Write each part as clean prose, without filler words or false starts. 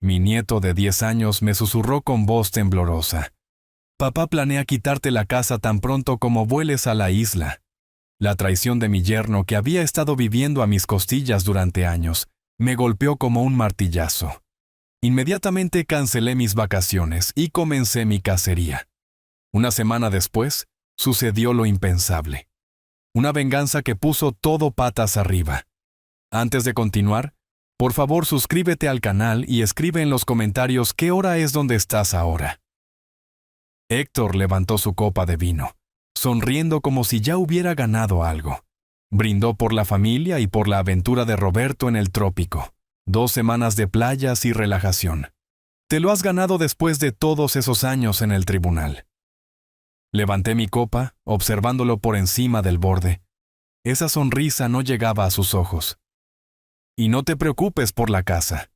Mi nieto de 10 años me susurró con voz temblorosa. Papá planea quitarte la casa tan pronto como vueles a la isla. La traición de mi yerno, que había estado viviendo a mis costillas durante años, me golpeó como un martillazo. Inmediatamente cancelé mis vacaciones y comencé mi cacería. Una semana después, sucedió lo impensable. Una venganza que puso todo patas arriba. Antes de continuar, por favor suscríbete al canal y escribe en los comentarios qué hora es donde estás ahora. Héctor levantó su copa de vino, sonriendo como si ya hubiera ganado algo. Brindó por la familia y por la aventura de Roberto en el trópico. 2 semanas de playas y relajación. Te lo has ganado después de todos esos años en el tribunal. Levanté mi copa, observándolo por encima del borde. Esa sonrisa no llegaba a sus ojos. Y no te preocupes por la casa.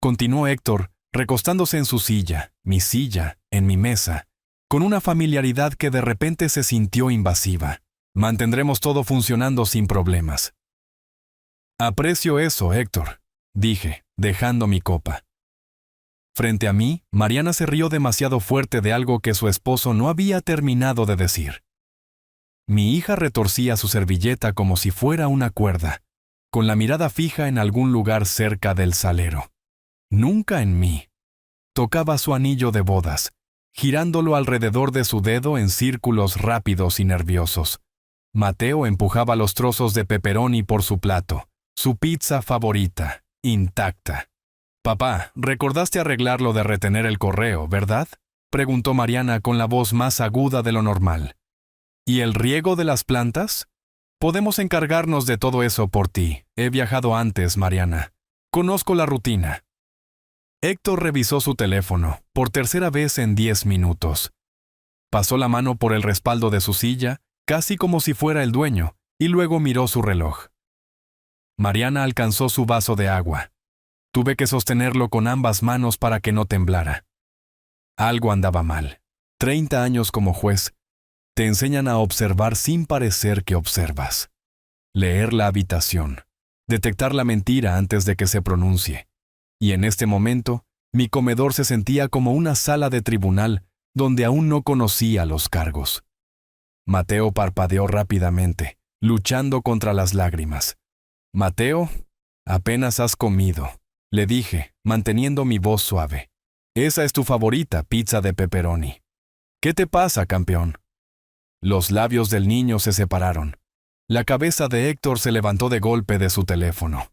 Continuó Héctor, recostándose en su silla, mi silla, en mi mesa, con una familiaridad que de repente se sintió invasiva. Mantendremos todo funcionando sin problemas. Aprecio eso, Héctor, dije, dejando mi copa. Frente a mí, Mariana se rió demasiado fuerte de algo que su esposo no había terminado de decir. Mi hija retorcía su servilleta como si fuera una cuerda, con la mirada fija en algún lugar cerca del salero. Nunca en mí. Tocaba su anillo de bodas, girándolo alrededor de su dedo en círculos rápidos y nerviosos. Mateo empujaba los trozos de pepperoni por su plato, su pizza favorita, intacta. «Papá, recordaste arreglar lo de retener el correo, ¿verdad?», preguntó Mariana con la voz más aguda de lo normal. «¿Y el riego de las plantas? Podemos encargarnos de todo eso por ti. He viajado antes, Mariana. Conozco la rutina». Héctor revisó su teléfono, por tercera vez en 10 minutos. Pasó la mano por el respaldo de su silla, casi como si fuera el dueño, y luego miró su reloj. Mariana alcanzó su vaso de agua. Tuve que sostenerlo con ambas manos para que no temblara. Algo andaba mal. 30 años como juez. Te enseñan a observar sin parecer que observas. Leer la habitación. Detectar la mentira antes de que se pronuncie. Y en este momento, mi comedor se sentía como una sala de tribunal donde aún no conocía los cargos. Mateo parpadeó rápidamente, luchando contra las lágrimas. «Mateo, apenas has comido», le dije, manteniendo mi voz suave. «Esa es tu favorita, pizza de pepperoni». «¿Qué te pasa, campeón?». Los labios del niño se separaron. La cabeza de Héctor se levantó de golpe de su teléfono.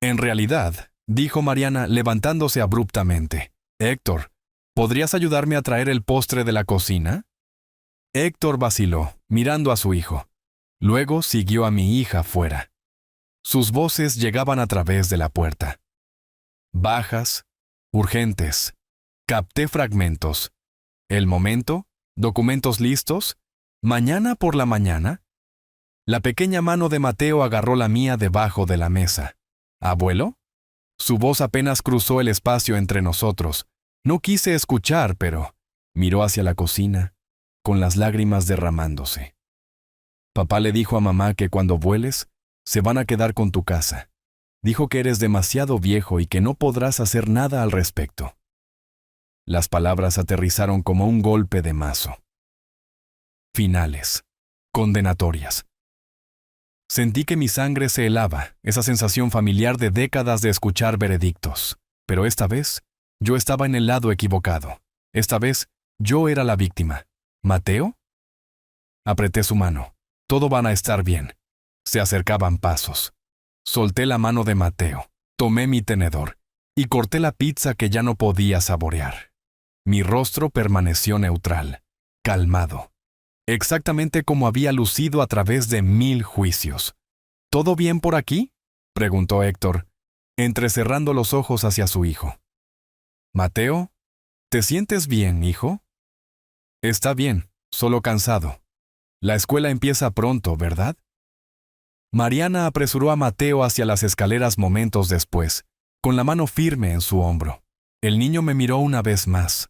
«En realidad», dijo Mariana levantándose abruptamente. «Héctor, ¿podrías ayudarme a traer el postre de la cocina?». Héctor vaciló, mirando a su hijo. Luego siguió a mi hija fuera. Sus voces llegaban a través de la puerta. Bajas, urgentes. Capté fragmentos. ¿El momento? ¿Documentos listos? ¿Mañana por la mañana? La pequeña mano de Mateo agarró la mía debajo de la mesa. ¿Abuelo? Su voz apenas cruzó el espacio entre nosotros. No quise escuchar, pero miró hacia la cocina, con las lágrimas derramándose. Papá le dijo a mamá que cuando vueles, se van a quedar con tu casa. Dijo que eres demasiado viejo y que no podrás hacer nada al respecto. Las palabras aterrizaron como un golpe de mazo. Finales. Condenatorias. Sentí que mi sangre se helaba, esa sensación familiar de décadas de escuchar veredictos. Pero esta vez, yo estaba en el lado equivocado. Esta vez, yo era la víctima. ¿Mateo? Apreté su mano. Todo van a estar bien. Se acercaban pasos. Solté la mano de Mateo, tomé mi tenedor y corté la pizza que ya no podía saborear. Mi rostro permaneció neutral, calmado, exactamente como había lucido a través de 1000 juicios. ¿Todo bien por aquí?, preguntó Héctor, entrecerrando los ojos hacia su hijo. «Mateo, ¿te sientes bien, hijo?» «Está bien, solo cansado. La escuela empieza pronto, ¿verdad?». Mariana apresuró a Mateo hacia las escaleras momentos después, con la mano firme en su hombro. El niño me miró una vez más,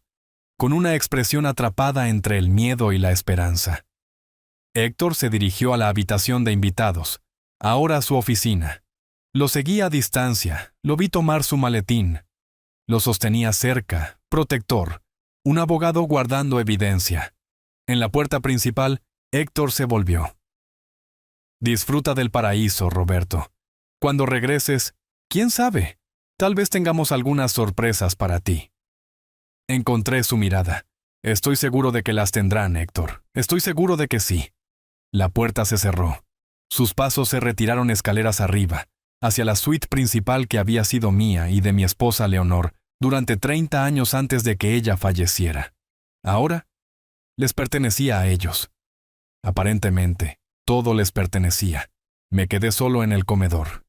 con una expresión atrapada entre el miedo y la esperanza. Héctor se dirigió a la habitación de invitados, ahora a su oficina. Lo seguí a distancia, lo vi tomar su maletín. Lo sostenía cerca, protector, un abogado guardando evidencia. En la puerta principal, Héctor se volvió. Disfruta del paraíso, Roberto. Cuando regreses, quién sabe, tal vez tengamos algunas sorpresas para ti. Encontré su mirada. Estoy seguro de que las tendrán, Héctor. Estoy seguro de que sí. La puerta se cerró. Sus pasos se retiraron escaleras arriba, hacia la suite principal que había sido mía y de mi esposa Leonor durante 30 años antes de que ella falleciera. Ahora, les pertenecía a ellos. Aparentemente, todo les pertenecía. Me quedé solo en el comedor.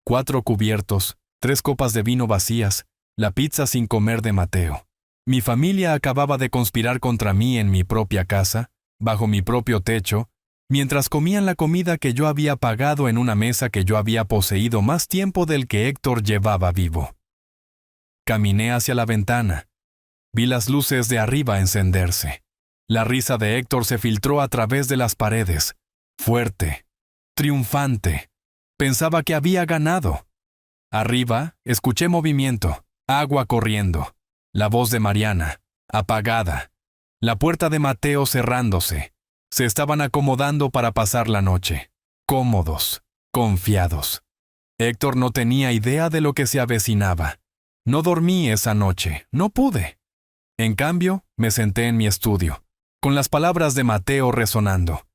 4 cubiertos, 3 copas de vino vacías, la pizza sin comer de Mateo. Mi familia acababa de conspirar contra mí en mi propia casa, bajo mi propio techo, mientras comían la comida que yo había pagado en una mesa que yo había poseído más tiempo del que Héctor llevaba vivo. Caminé hacia la ventana. Vi las luces de arriba encenderse. La risa de Héctor se filtró a través de las paredes, fuerte, triunfante. Pensaba que había ganado. Arriba, escuché movimiento, agua corriendo, la voz de Mariana, apagada, la puerta de Mateo cerrándose. Se estaban acomodando para pasar la noche, cómodos, confiados. Héctor no tenía idea de lo que se avecinaba. No dormí esa noche, no pude. En cambio, me senté en mi estudio, con las palabras de Mateo resonando.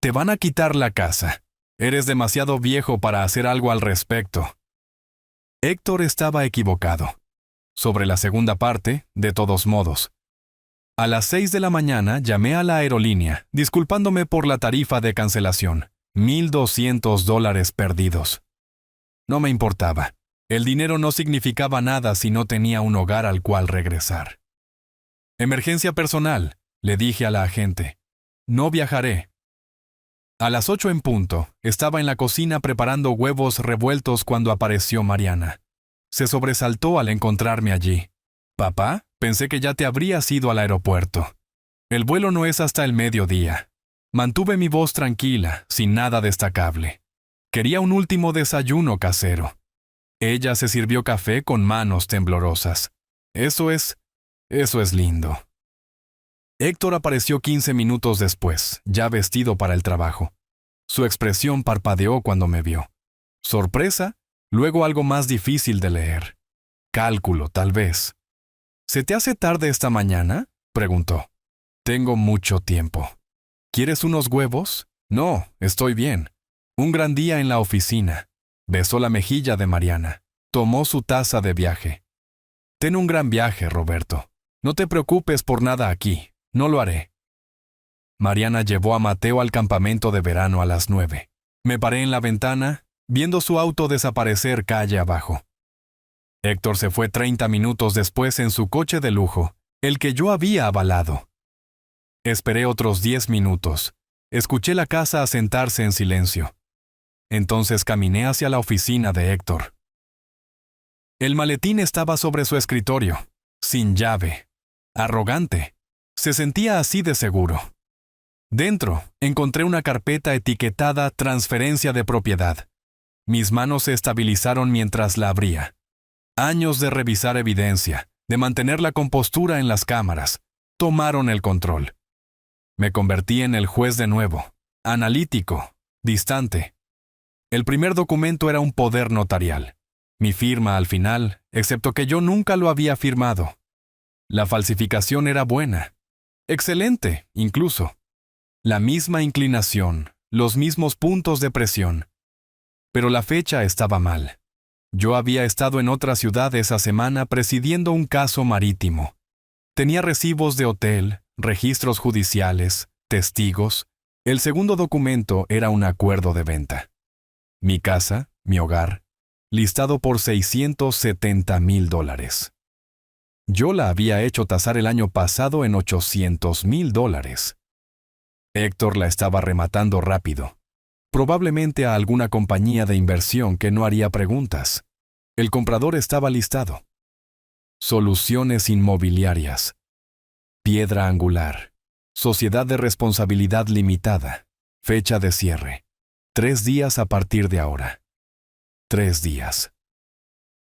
Te van a quitar la casa. Eres demasiado viejo para hacer algo al respecto. Héctor estaba equivocado. Sobre la segunda parte, de todos modos. A las 6 de la mañana llamé a la aerolínea, disculpándome por la tarifa de cancelación. $1,200 perdidos. No me importaba. El dinero no significaba nada si no tenía un hogar al cual regresar. Emergencia personal, le dije a la agente. No viajaré. A las 8 en punto, estaba en la cocina preparando huevos revueltos cuando apareció Mariana. Se sobresaltó al encontrarme allí. «Papá, pensé que ya te habrías ido al aeropuerto. El vuelo no es hasta el mediodía». Mantuve mi voz tranquila, sin nada destacable. Quería un último desayuno casero. Ella se sirvió café con manos temblorosas. Eso es lindo. Héctor apareció 15 minutos después, ya vestido para el trabajo. Su expresión parpadeó cuando me vio. Sorpresa, luego algo más difícil de leer. Cálculo, tal vez. ¿Se te hace tarde esta mañana?, preguntó. Tengo mucho tiempo. ¿Quieres unos huevos? No, estoy bien. Un gran día en la oficina. Besó la mejilla de Mariana. Tomó su taza de viaje. Ten un gran viaje, Roberto. No te preocupes por nada aquí. No lo haré. Mariana llevó a Mateo al campamento de verano a las 9. Me paré en la ventana, viendo su auto desaparecer calle abajo. Héctor se fue 30 minutos después en su coche de lujo, el que yo había avalado. Esperé otros 10 minutos. Escuché la casa asentarse en silencio. Entonces caminé hacia la oficina de Héctor. El maletín estaba sobre su escritorio, sin llave. Arrogante. Se sentía así de seguro. Dentro, encontré una carpeta etiquetada Transferencia de propiedad. Mis manos se estabilizaron mientras la abría. Años de revisar evidencia, de mantener la compostura en las cámaras, tomaron el control. Me convertí en el juez de nuevo, analítico, distante. El primer documento era un poder notarial. Mi firma al final, excepto que yo nunca lo había firmado. La falsificación era buena. Excelente, incluso. La misma inclinación, los mismos puntos de presión. Pero la fecha estaba mal. Yo había estado en otra ciudad esa semana presidiendo un caso marítimo. Tenía recibos de hotel, registros judiciales, testigos. El segundo documento era un acuerdo de venta. Mi casa, mi hogar, listado por $670,000. Yo la había hecho tasar el año pasado en $800,000. Héctor la estaba rematando rápido. Probablemente a alguna compañía de inversión que no haría preguntas. El comprador estaba listado. Soluciones inmobiliarias. Piedra angular. Sociedad de responsabilidad limitada. Fecha de cierre. 3 días a partir de ahora. 3 días.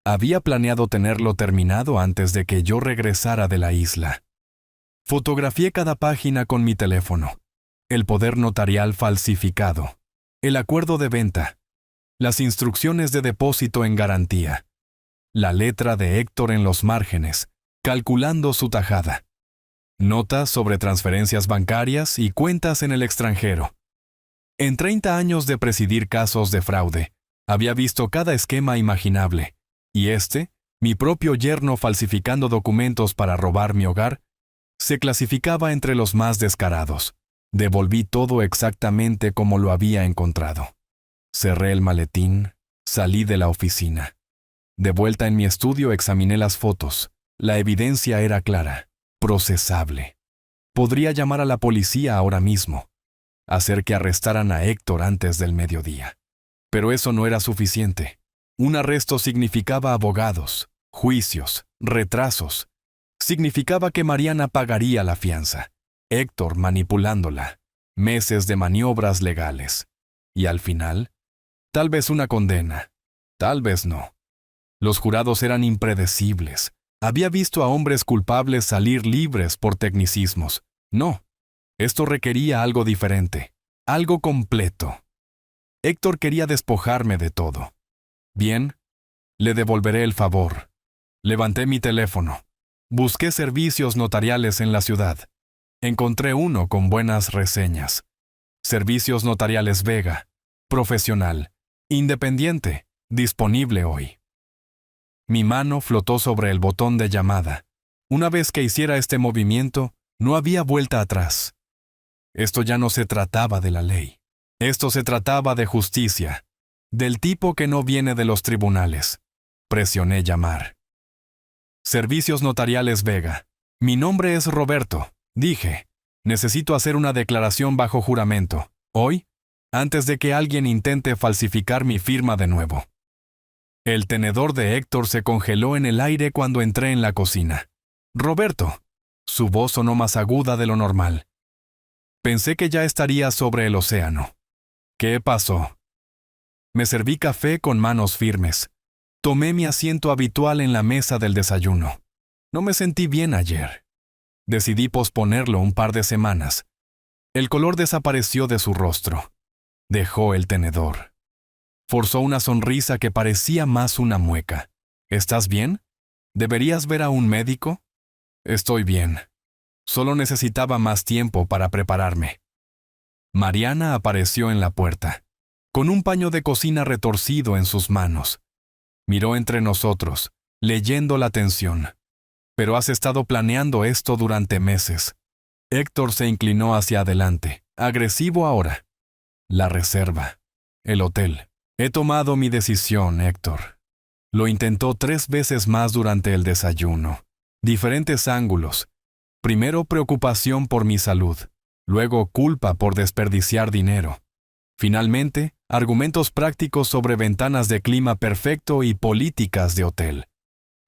Había planeado tenerlo terminado antes de que yo regresara de la isla. Fotografié cada página con mi teléfono. El poder notarial falsificado, el acuerdo de venta, las instrucciones de depósito en garantía, la letra de Héctor en los márgenes, calculando su tajada, notas sobre transferencias bancarias y cuentas en el extranjero. En 30 años de presidir casos de fraude, había visto cada esquema imaginable, y mi propio yerno falsificando documentos para robar mi hogar, se clasificaba entre los más descarados. Devolví todo exactamente como lo había encontrado. Cerré el maletín, salí de la oficina. De vuelta en mi estudio examiné las fotos. La evidencia era clara, procesable. Podría llamar a la policía ahora mismo, hacer que arrestaran a Héctor antes del mediodía. Pero eso no era suficiente. Un arresto significaba abogados, juicios, retrasos. Significaba que Mariana pagaría la fianza. Héctor manipulándola, meses de maniobras legales. Y al final, tal vez una condena, tal vez no. Los jurados eran impredecibles. Había visto a hombres culpables salir libres por tecnicismos. No, esto requería algo diferente, algo completo. Héctor quería despojarme de todo. Bien, le devolveré el favor. Levanté mi teléfono. Busqué servicios notariales en la ciudad. Encontré uno con buenas reseñas. Servicios Notariales Vega. Profesional. Independiente. Disponible hoy. Mi mano flotó sobre el botón de llamada. Una vez que hiciera este movimiento, no había vuelta atrás. Esto ya no se trataba de la ley. Esto se trataba de justicia. Del tipo que no viene de los tribunales. Presioné llamar. Servicios Notariales Vega. Mi nombre es Roberto. Dije, necesito hacer una declaración bajo juramento, hoy, antes de que alguien intente falsificar mi firma de nuevo. El tenedor de Héctor se congeló en el aire cuando entré en la cocina. Roberto. Su voz sonó más aguda de lo normal. Pensé que ya estaría sobre el océano. ¿Qué pasó? Me serví café con manos firmes. Tomé mi asiento habitual en la mesa del desayuno. No me sentí bien ayer. Decidí posponerlo un par de semanas. El color desapareció de su rostro. Dejó el tenedor. Forzó una sonrisa que parecía más una mueca. ¿Estás bien? ¿Deberías ver a un médico? Estoy bien. Solo necesitaba más tiempo para prepararme. Mariana apareció en la puerta, con un paño de cocina retorcido en sus manos. Miró entre nosotros, leyendo la tensión. Pero has estado planeando esto durante meses. Héctor se inclinó hacia adelante, agresivo ahora. La reserva. El hotel. He tomado mi decisión, Héctor. Lo intentó 3 veces más durante el desayuno. Diferentes ángulos. Primero preocupación por mi salud. Luego culpa por desperdiciar dinero. Finalmente, argumentos prácticos sobre ventanas de clima perfecto y políticas de hotel.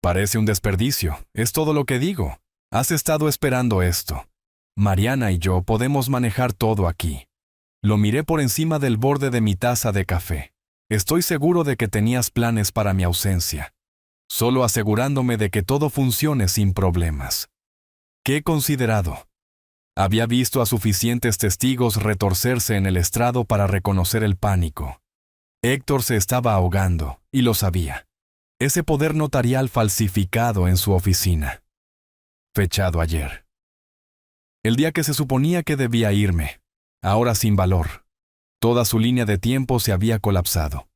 Parece un desperdicio, es todo lo que digo. Has estado esperando esto. Mariana y yo podemos manejar todo aquí. Lo miré por encima del borde de mi taza de café. Estoy seguro de que tenías planes para mi ausencia. Solo asegurándome de que todo funcione sin problemas. ¿Qué considerado? Había visto a suficientes testigos retorcerse en el estrado para reconocer el pánico. Héctor se estaba ahogando, y lo sabía. Ese poder notarial falsificado en su oficina. Fechado ayer. El día que se suponía que debía irme, ahora sin valor. Toda su línea de tiempo se había colapsado.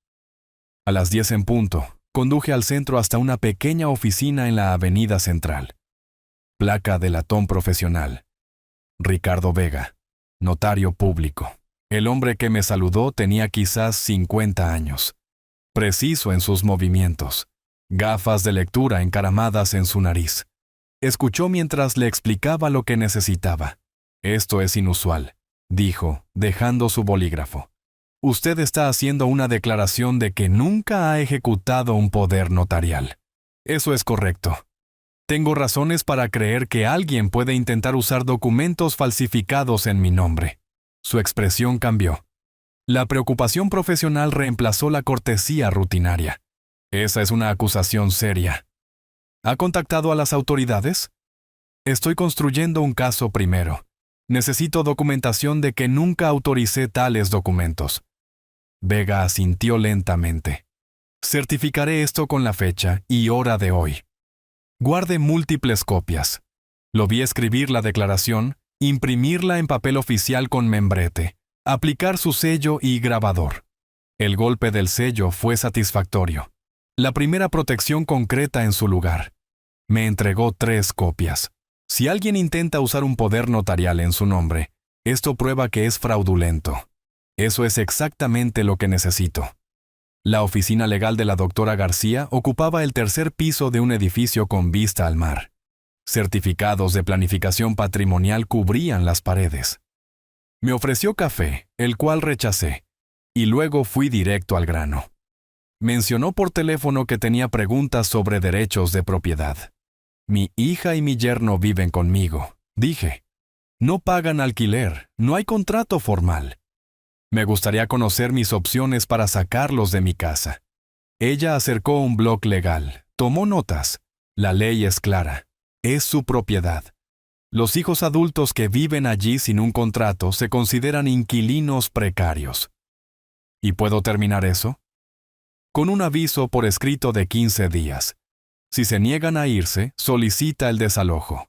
A las 10 en punto, conduje al centro hasta una pequeña oficina en la avenida central. Placa de latón profesional. Ricardo Vega, notario público. El hombre que me saludó tenía quizás 50 años. Preciso en sus movimientos. Gafas de lectura encaramadas en su nariz. Escuchó mientras le explicaba lo que necesitaba. Esto es inusual, dijo, dejando su bolígrafo. Usted está haciendo una declaración de que nunca ha ejecutado un poder notarial. Eso es correcto. Tengo razones para creer que alguien puede intentar usar documentos falsificados en mi nombre. Su expresión cambió. La preocupación profesional reemplazó la cortesía rutinaria. Esa es una acusación seria. ¿Ha contactado a las autoridades? Estoy construyendo un caso primero. Necesito documentación de que nunca autoricé tales documentos. Vega asintió lentamente. Certificaré esto con la fecha y hora de hoy. Guarde múltiples copias. Lo vi escribir la declaración, imprimirla en papel oficial con membrete, aplicar su sello y grabador. El golpe del sello fue satisfactorio. La primera protección concreta en su lugar. Me entregó 3 copias. Si alguien intenta usar un poder notarial en su nombre, esto prueba que es fraudulento. Eso es exactamente lo que necesito. La oficina legal de la doctora García ocupaba el 3er piso de un edificio con vista al mar. Certificados de planificación patrimonial cubrían las paredes. Me ofreció café, el cual rechacé, y luego fui directo al grano. Mencionó por teléfono que tenía preguntas sobre derechos de propiedad. Mi hija y mi yerno viven conmigo, dije. No pagan alquiler, no hay contrato formal. Me gustaría conocer mis opciones para sacarlos de mi casa. Ella acercó un bloc legal, tomó notas. La ley es clara. Es su propiedad. Los hijos adultos que viven allí sin un contrato se consideran inquilinos precarios. ¿Y puedo terminar eso? Con un aviso por escrito de 15 días. Si se niegan a irse, solicita el desalojo.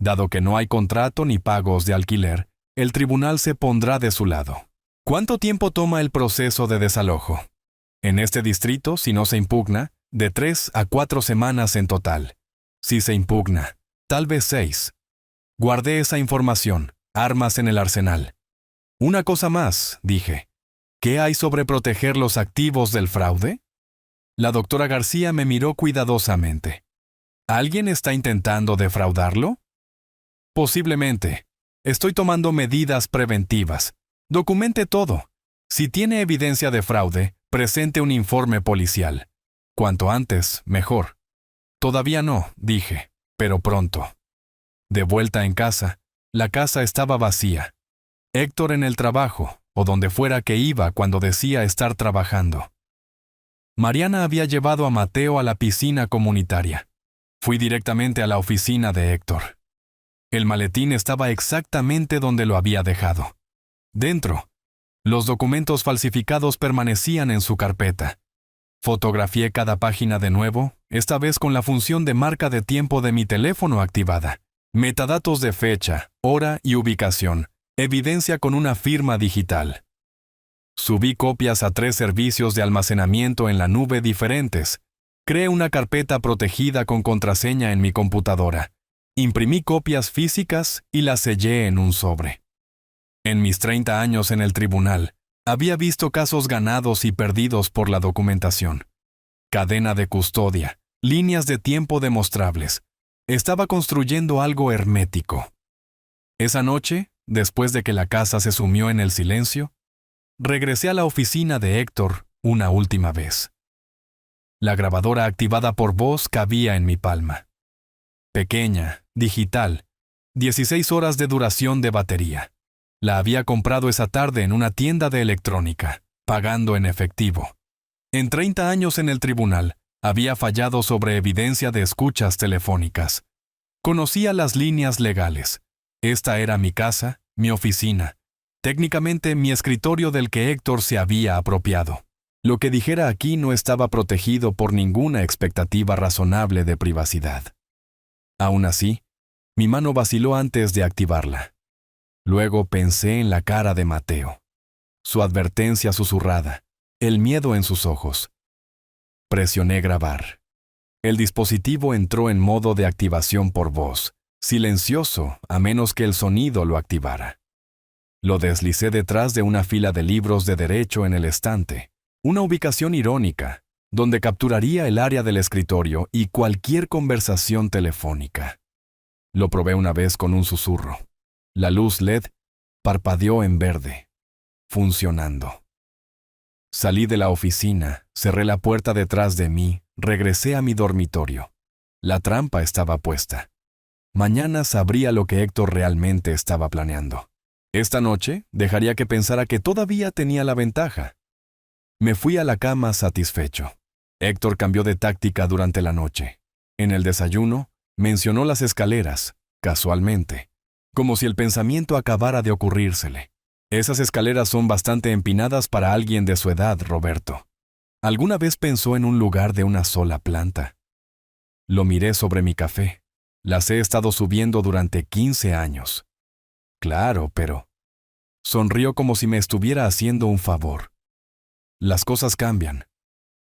Dado que no hay contrato ni pagos de alquiler, el tribunal se pondrá de su lado. ¿Cuánto tiempo toma el proceso de desalojo? En este distrito, si no se impugna, de 3 a 4 semanas en total. Si se impugna, tal vez 6. Guardé esa información, armas en el arsenal. Una cosa más, dije. ¿Qué hay sobre proteger los activos del fraude? La doctora García me miró cuidadosamente. ¿Alguien está intentando defraudarlo? Posiblemente. Estoy tomando medidas preventivas. Documente todo. Si tiene evidencia de fraude, presente un informe policial. Cuanto antes, mejor. Todavía no, dije, pero pronto. De vuelta en casa, la casa estaba vacía. Héctor en el trabajo, o donde fuera que iba cuando decía estar trabajando. Mariana había llevado a Mateo a la piscina comunitaria. Fui directamente a la oficina de Héctor. El maletín estaba exactamente donde lo había dejado. Dentro, los documentos falsificados permanecían en su carpeta. Fotografié cada página de nuevo, esta vez con la función de marca de tiempo de mi teléfono activada. Metadatos de fecha, hora y ubicación. Evidencia con una firma digital. Subí copias a 3 servicios de almacenamiento en la nube diferentes. Creé una carpeta protegida con contraseña en mi computadora. Imprimí copias físicas y las sellé en un sobre. En mis 30 años en el tribunal, había visto casos ganados y perdidos por la documentación. Cadena de custodia, líneas de tiempo demostrables. Estaba construyendo algo hermético. Esa noche, después de que la casa se sumió en el silencio, regresé a la oficina de Héctor una última vez. La grabadora activada por voz cabía en mi palma. Pequeña, digital, 16 horas de duración de batería. La había comprado esa tarde en una tienda de electrónica, pagando en efectivo. En 30 años en el tribunal, había fallado sobre evidencia de escuchas telefónicas. Conocía las líneas legales. Esta era mi casa, mi oficina. Técnicamente mi escritorio del que Héctor se había apropiado. Lo que dijera aquí no estaba protegido por ninguna expectativa razonable de privacidad. Aún así, mi mano vaciló antes de activarla. Luego pensé en la cara de Mateo. Su advertencia susurrada, el miedo en sus ojos. Presioné grabar. El dispositivo entró en modo de activación por voz, silencioso a menos que el sonido lo activara. Lo deslicé detrás de una fila de libros de derecho en el estante, una ubicación irónica, donde capturaría el área del escritorio y cualquier conversación telefónica. Lo probé una vez con un susurro. La luz LED parpadeó en verde, funcionando. Salí de la oficina, cerré la puerta detrás de mí, regresé a mi dormitorio. La trampa estaba puesta. Mañana sabría lo que Héctor realmente estaba planeando. Esta noche dejaría que pensara que todavía tenía la ventaja. Me fui a la cama satisfecho. Héctor cambió de táctica durante la noche. En el desayuno, mencionó las escaleras, casualmente, como si el pensamiento acabara de ocurrírsele. Esas escaleras son bastante empinadas para alguien de su edad, Roberto. ¿Alguna vez pensó en un lugar de una sola planta? Lo miré sobre mi café. Las he estado subiendo durante 15 años. Claro, pero... Sonrió como si me estuviera haciendo un favor. Las cosas cambian.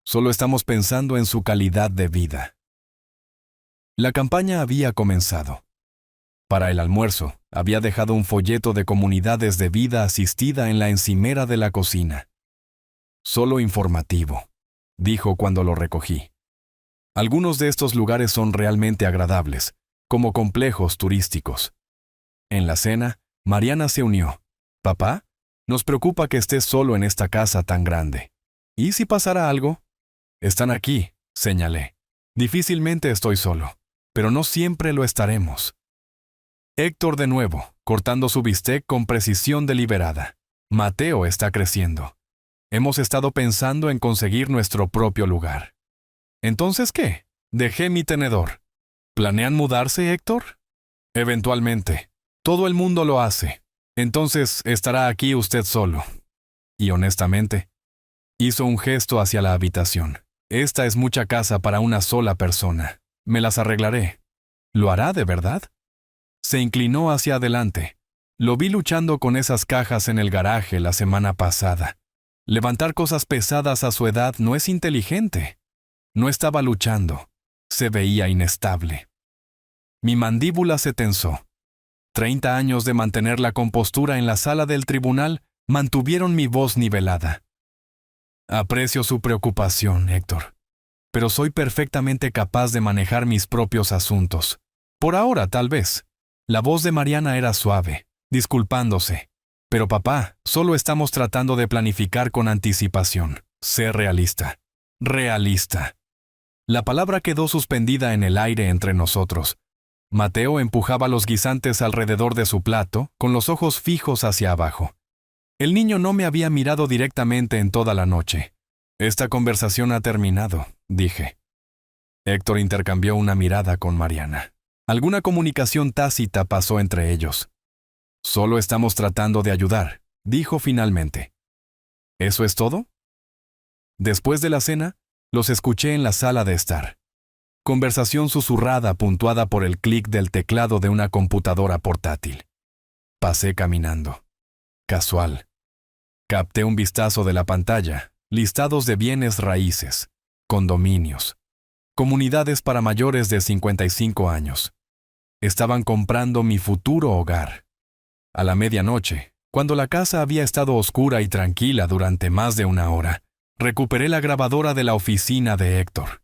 Solo estamos pensando en su calidad de vida. La campaña había comenzado. Para el almuerzo, había dejado un folleto de comunidades de vida asistida en la encimera de la cocina. Solo informativo, dijo cuando lo recogí. Algunos de estos lugares son realmente agradables, como complejos turísticos. En la cena, Mariana se unió. «Papá, nos preocupa que estés solo en esta casa tan grande. ¿Y si pasara algo?» «Están aquí», señalé. «Difícilmente estoy solo, pero no siempre lo estaremos». Héctor de nuevo, cortando su bistec con precisión deliberada. «Mateo está creciendo. Hemos estado pensando en conseguir nuestro propio lugar». «¿Entonces qué?» «Dejé mi tenedor». ¿Planean mudarse, Héctor?» «Eventualmente. Todo el mundo lo hace. Entonces estará aquí usted solo». Y honestamente, hizo un gesto hacia la habitación. «Esta es mucha casa para una sola persona. Me las arreglaré». «¿Lo hará de verdad?» Se inclinó hacia adelante. Lo vi luchando con esas cajas en el garaje la semana pasada. Levantar cosas pesadas a su edad no es inteligente. No estaba luchando. Se veía inestable. Mi mandíbula se tensó. 30 años de mantener la compostura en la sala del tribunal mantuvieron mi voz nivelada. «Aprecio su preocupación, Héctor, pero soy perfectamente capaz de manejar mis propios asuntos. Por ahora, tal vez». La voz de Mariana era suave, disculpándose. «Pero papá, solo estamos tratando de planificar con anticipación. Sé realista». «Realista». La palabra quedó suspendida en el aire entre nosotros. Mateo empujaba los guisantes alrededor de su plato, con los ojos fijos hacia abajo. El niño no me había mirado directamente en toda la noche. «Esta conversación ha terminado», dije. Héctor intercambió una mirada con Mariana. Alguna comunicación tácita pasó entre ellos. «Solo estamos tratando de ayudar», dijo finalmente. «¿Eso es todo?» Después de la cena, los escuché en la sala de estar. Conversación susurrada puntuada por el clic del teclado de una computadora portátil. Pasé caminando. Casual. Capté un vistazo de la pantalla, listados de bienes raíces, condominios, comunidades para mayores de 55 años. Estaban comprando mi futuro hogar. A la medianoche, cuando la casa había estado oscura y tranquila durante más de una hora, recuperé la grabadora de la oficina de Héctor.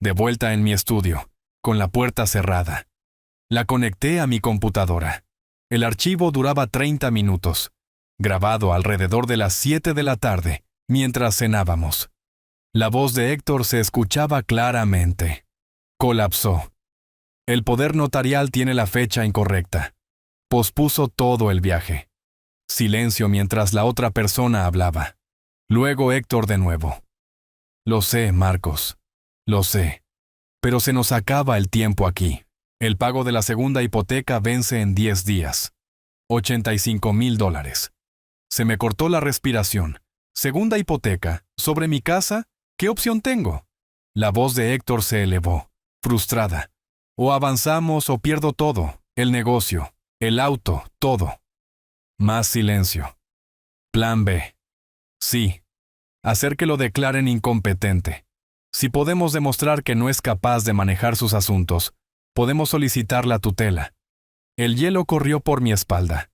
De vuelta en mi estudio, con la puerta cerrada. La conecté a mi computadora. El archivo duraba 30 minutos, grabado alrededor de las 7 de la tarde, mientras cenábamos. La voz de Héctor se escuchaba claramente. Colapsó. «El poder notarial tiene la fecha incorrecta». Pospuso todo el viaje. Silencio mientras la otra persona hablaba. Luego Héctor de nuevo. «Lo sé, Marcos. Lo sé. Pero se nos acaba el tiempo aquí. El pago de la segunda hipoteca vence en 10 días. $85,000. Se me cortó la respiración. ¿Segunda hipoteca? ¿Sobre mi casa? ¿Qué opción tengo?» La voz de Héctor se elevó, frustrada. «O avanzamos o pierdo todo, el negocio, el auto, todo». Más silencio. Plan B. «Sí. Hacer que lo declaren incompetente. Si podemos demostrar que no es capaz de manejar sus asuntos, podemos solicitar la tutela». El hielo corrió por mi espalda.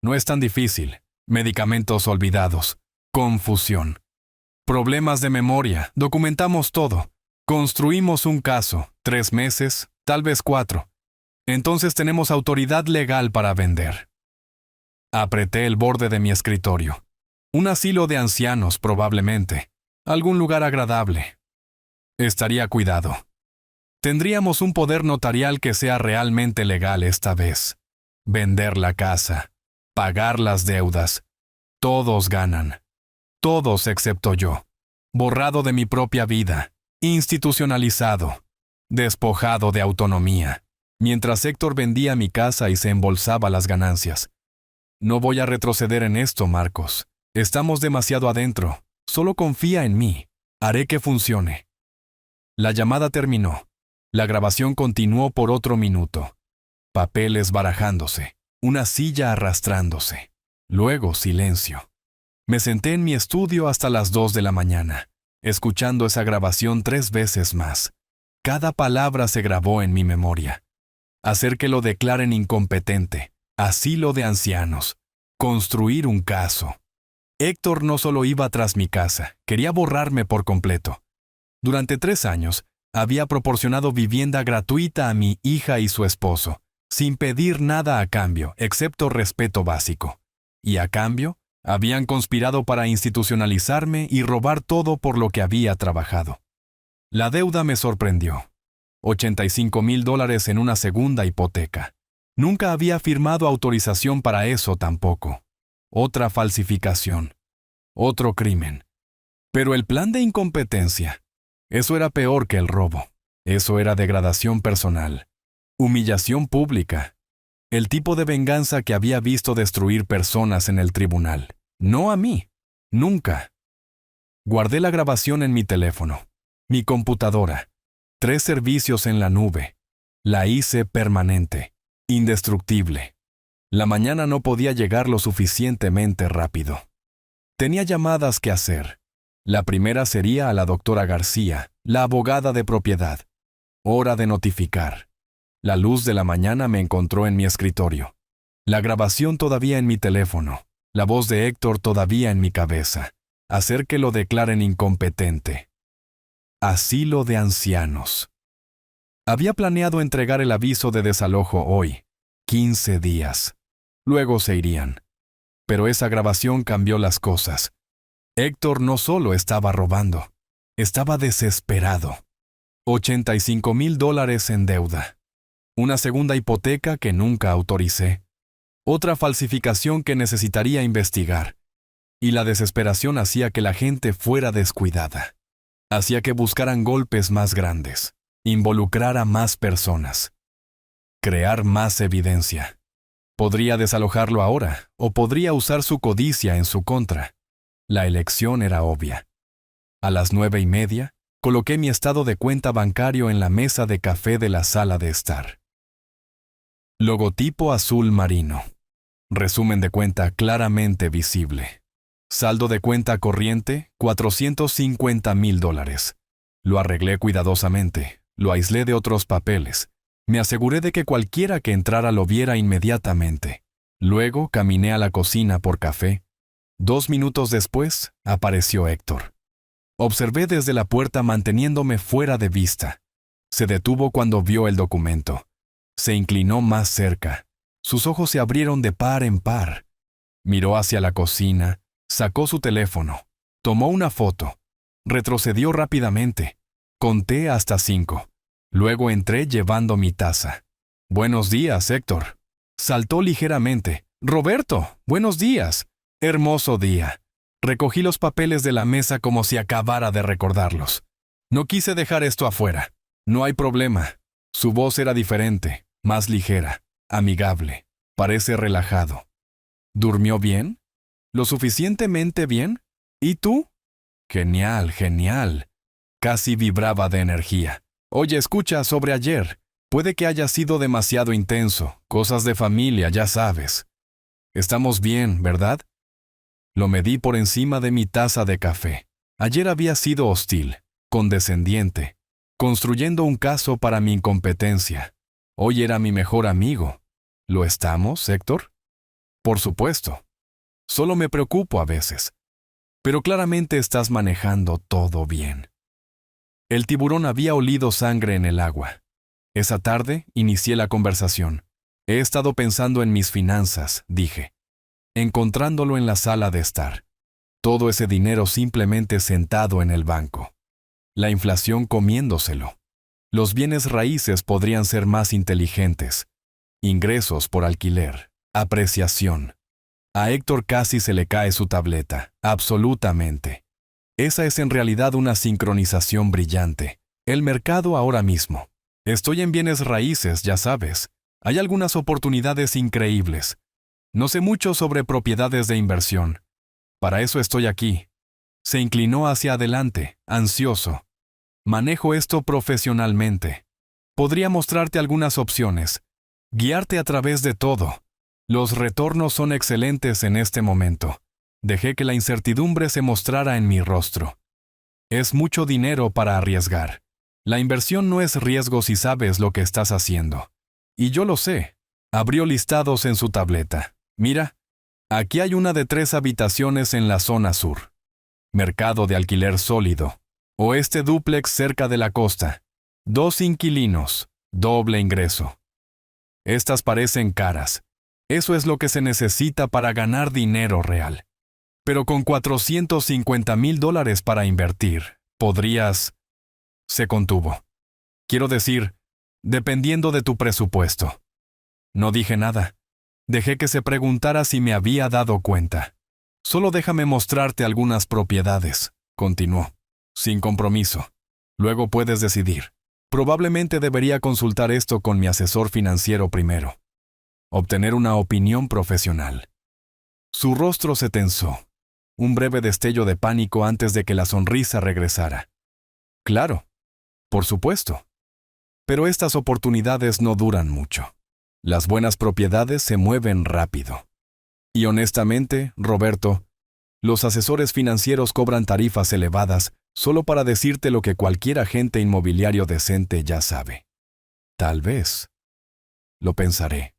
No es tan difícil. Medicamentos olvidados. Confusión. Problemas de memoria. Documentamos todo. Construimos un caso. 3 meses, tal vez 4. Entonces tenemos autoridad legal para vender. Apreté el borde de mi escritorio. Un asilo de ancianos, probablemente. Algún lugar agradable. Estaría cuidado. Tendríamos un poder notarial que sea realmente legal esta vez. Vender la casa. Pagar las deudas. Todos ganan. Todos excepto yo. Borrado de mi propia vida. institucionalizado, despojado de autonomía, mientras Héctor vendía mi casa y se embolsaba las ganancias. No voy a retroceder en esto, Marcos. Estamos demasiado adentro. Solo confía en mí. Haré que funcione. La llamada terminó. La grabación continuó por otro minuto. Papeles barajándose. Una silla arrastrándose. Luego silencio. Me senté en mi estudio hasta las 2 de la mañana, escuchando esa grabación 3 veces más. Cada palabra se grabó en mi memoria. Hacer que lo declaren incompetente. Asilo de ancianos. Construir un caso. Héctor no solo iba tras mi casa, quería borrarme por completo. Durante 3 años, había proporcionado vivienda gratuita a mi hija y su esposo, sin pedir nada a cambio, excepto respeto básico. Y a cambio, habían conspirado para institucionalizarme y robar todo por lo que había trabajado. La deuda me sorprendió. $85,000 en una segunda hipoteca. Nunca había firmado autorización para eso tampoco. Otra falsificación. Otro crimen. Pero el plan de incompetencia, eso era peor que el robo. Eso era degradación personal. Humillación pública. El tipo de venganza que había visto destruir personas en el tribunal. No a mí. Nunca. Guardé la grabación en mi teléfono. Mi computadora. 3 servicios en la nube. La hice permanente. Indestructible. La mañana no podía llegar lo suficientemente rápido. Tenía llamadas que hacer. La primera sería a la doctora García, la abogada de propiedad. Hora de notificar. La luz de la mañana me encontró en mi escritorio. La grabación todavía en mi teléfono. La voz de Héctor todavía en mi cabeza. Hacer que lo declaren incompetente. Asilo de ancianos. Había planeado entregar el aviso de desalojo hoy. 15 días. Luego se irían. Pero esa grabación cambió las cosas. Héctor no solo estaba robando, estaba desesperado. $85,000 en deuda. Una segunda hipoteca que nunca autoricé. Otra falsificación que necesitaría investigar. Y la desesperación hacía que la gente fuera descuidada. Hacía que buscaran golpes más grandes. Involucrar a más personas. Crear más evidencia. Podría desalojarlo ahora, o podría usar su codicia en su contra. La elección era obvia. A las 9:30, coloqué mi estado de cuenta bancario en la mesa de café de la sala de estar. Logotipo azul marino. Resumen de cuenta claramente visible. Saldo de cuenta corriente, $450,000. Lo arreglé cuidadosamente, lo aislé de otros papeles. Me aseguré de que cualquiera que entrara lo viera inmediatamente. Luego caminé a la cocina por café. 2 minutos después, apareció Héctor. Observé desde la puerta manteniéndome fuera de vista. Se detuvo cuando vio el documento. Se inclinó más cerca. Sus ojos se abrieron de par en par. Miró hacia la cocina, sacó su teléfono, tomó una foto, retrocedió rápidamente. Conté hasta 5. Luego entré llevando mi taza. «Buenos días, Héctor». Saltó ligeramente. «Roberto, buenos días». Hermoso día. Recogí los papeles de la mesa como si acabara de recordarlos. No quise dejar esto afuera. «No hay problema». Su voz era diferente, más ligera, amigable. Parece relajado. «¿Durmió bien? ¿Lo suficientemente bien? ¿Y tú?» «Genial, genial». Casi vibraba de energía. «Oye, escucha, sobre ayer. Puede que haya sido demasiado intenso. Cosas de familia, ya sabes. Estamos bien, ¿verdad?» Lo medí por encima de mi taza de café. Ayer había sido hostil, condescendiente, construyendo un caso para mi incompetencia. Hoy era mi mejor amigo. ¿Lo estamos, Héctor? Por supuesto. Solo me preocupo a veces. Pero claramente estás manejando todo bien. El tiburón había olido sangre en el agua. Esa tarde inicié la conversación. He estado pensando en mis finanzas, dije. Encontrándolo en la sala de estar. Todo ese dinero simplemente sentado en el banco. La inflación comiéndoselo. Los bienes raíces podrían ser más inteligentes. Ingresos por alquiler. Apreciación. A Héctor casi se le cae su tableta. Absolutamente. Esa es en realidad una sincronización brillante. El mercado ahora mismo. Estoy en bienes raíces, ya sabes. Hay algunas oportunidades increíbles. No sé mucho sobre propiedades de inversión. Para eso estoy aquí. Se inclinó hacia adelante, ansioso. Manejo esto profesionalmente. Podría mostrarte algunas opciones. Guiarte a través de todo. Los retornos son excelentes en este momento. Dejé que la incertidumbre se mostrara en mi rostro. Es mucho dinero para arriesgar. La inversión no es riesgo si sabes lo que estás haciendo. Y yo lo sé. Abrió listados en su tableta. Mira, aquí hay una de 3 habitaciones en la zona sur. Mercado de alquiler sólido. O este dúplex cerca de la costa. 2 inquilinos. Doble ingreso. Estas parecen caras. Eso es lo que se necesita para ganar dinero real. Pero con $450,000 para invertir, podrías... Se contuvo. Quiero decir, dependiendo de tu presupuesto. No dije nada. Dejé que se preguntara si me había dado cuenta. Solo déjame mostrarte algunas propiedades, continuó, sin compromiso. Luego puedes decidir. Probablemente debería consultar esto con mi asesor financiero primero. Obtener una opinión profesional. Su rostro se tensó. Un breve destello de pánico antes de que la sonrisa regresara. Claro, por supuesto. Pero estas oportunidades no duran mucho. Las buenas propiedades se mueven rápido. Y honestamente, Roberto, los asesores financieros cobran tarifas elevadas solo para decirte lo que cualquier agente inmobiliario decente ya sabe. Tal vez. Lo pensaré.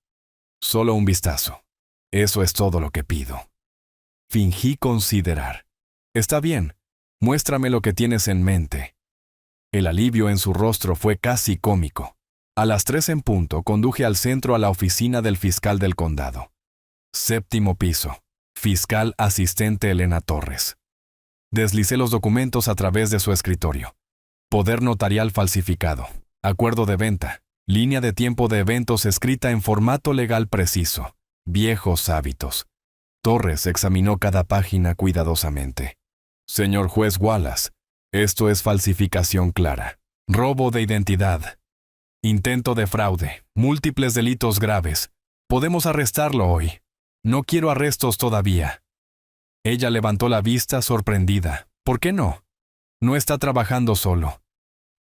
Solo un vistazo. Eso es todo lo que pido. Fingí considerar. Está bien, muéstrame lo que tienes en mente. El alivio en su rostro fue casi cómico. A las 3 en punto conduje al centro a la oficina del fiscal del condado. 7º piso. Fiscal asistente Elena Torres. Deslicé los documentos a través de su escritorio. Poder notarial falsificado. Acuerdo de venta. Línea de tiempo de eventos escrita en formato legal preciso. Viejos hábitos. Torres examinó cada página cuidadosamente. Señor juez Wallace, esto es falsificación clara. Robo de identidad. Intento de fraude. Múltiples delitos graves. Podemos arrestarlo hoy. No quiero arrestos todavía. Ella levantó la vista sorprendida. ¿Por qué no? No está trabajando solo.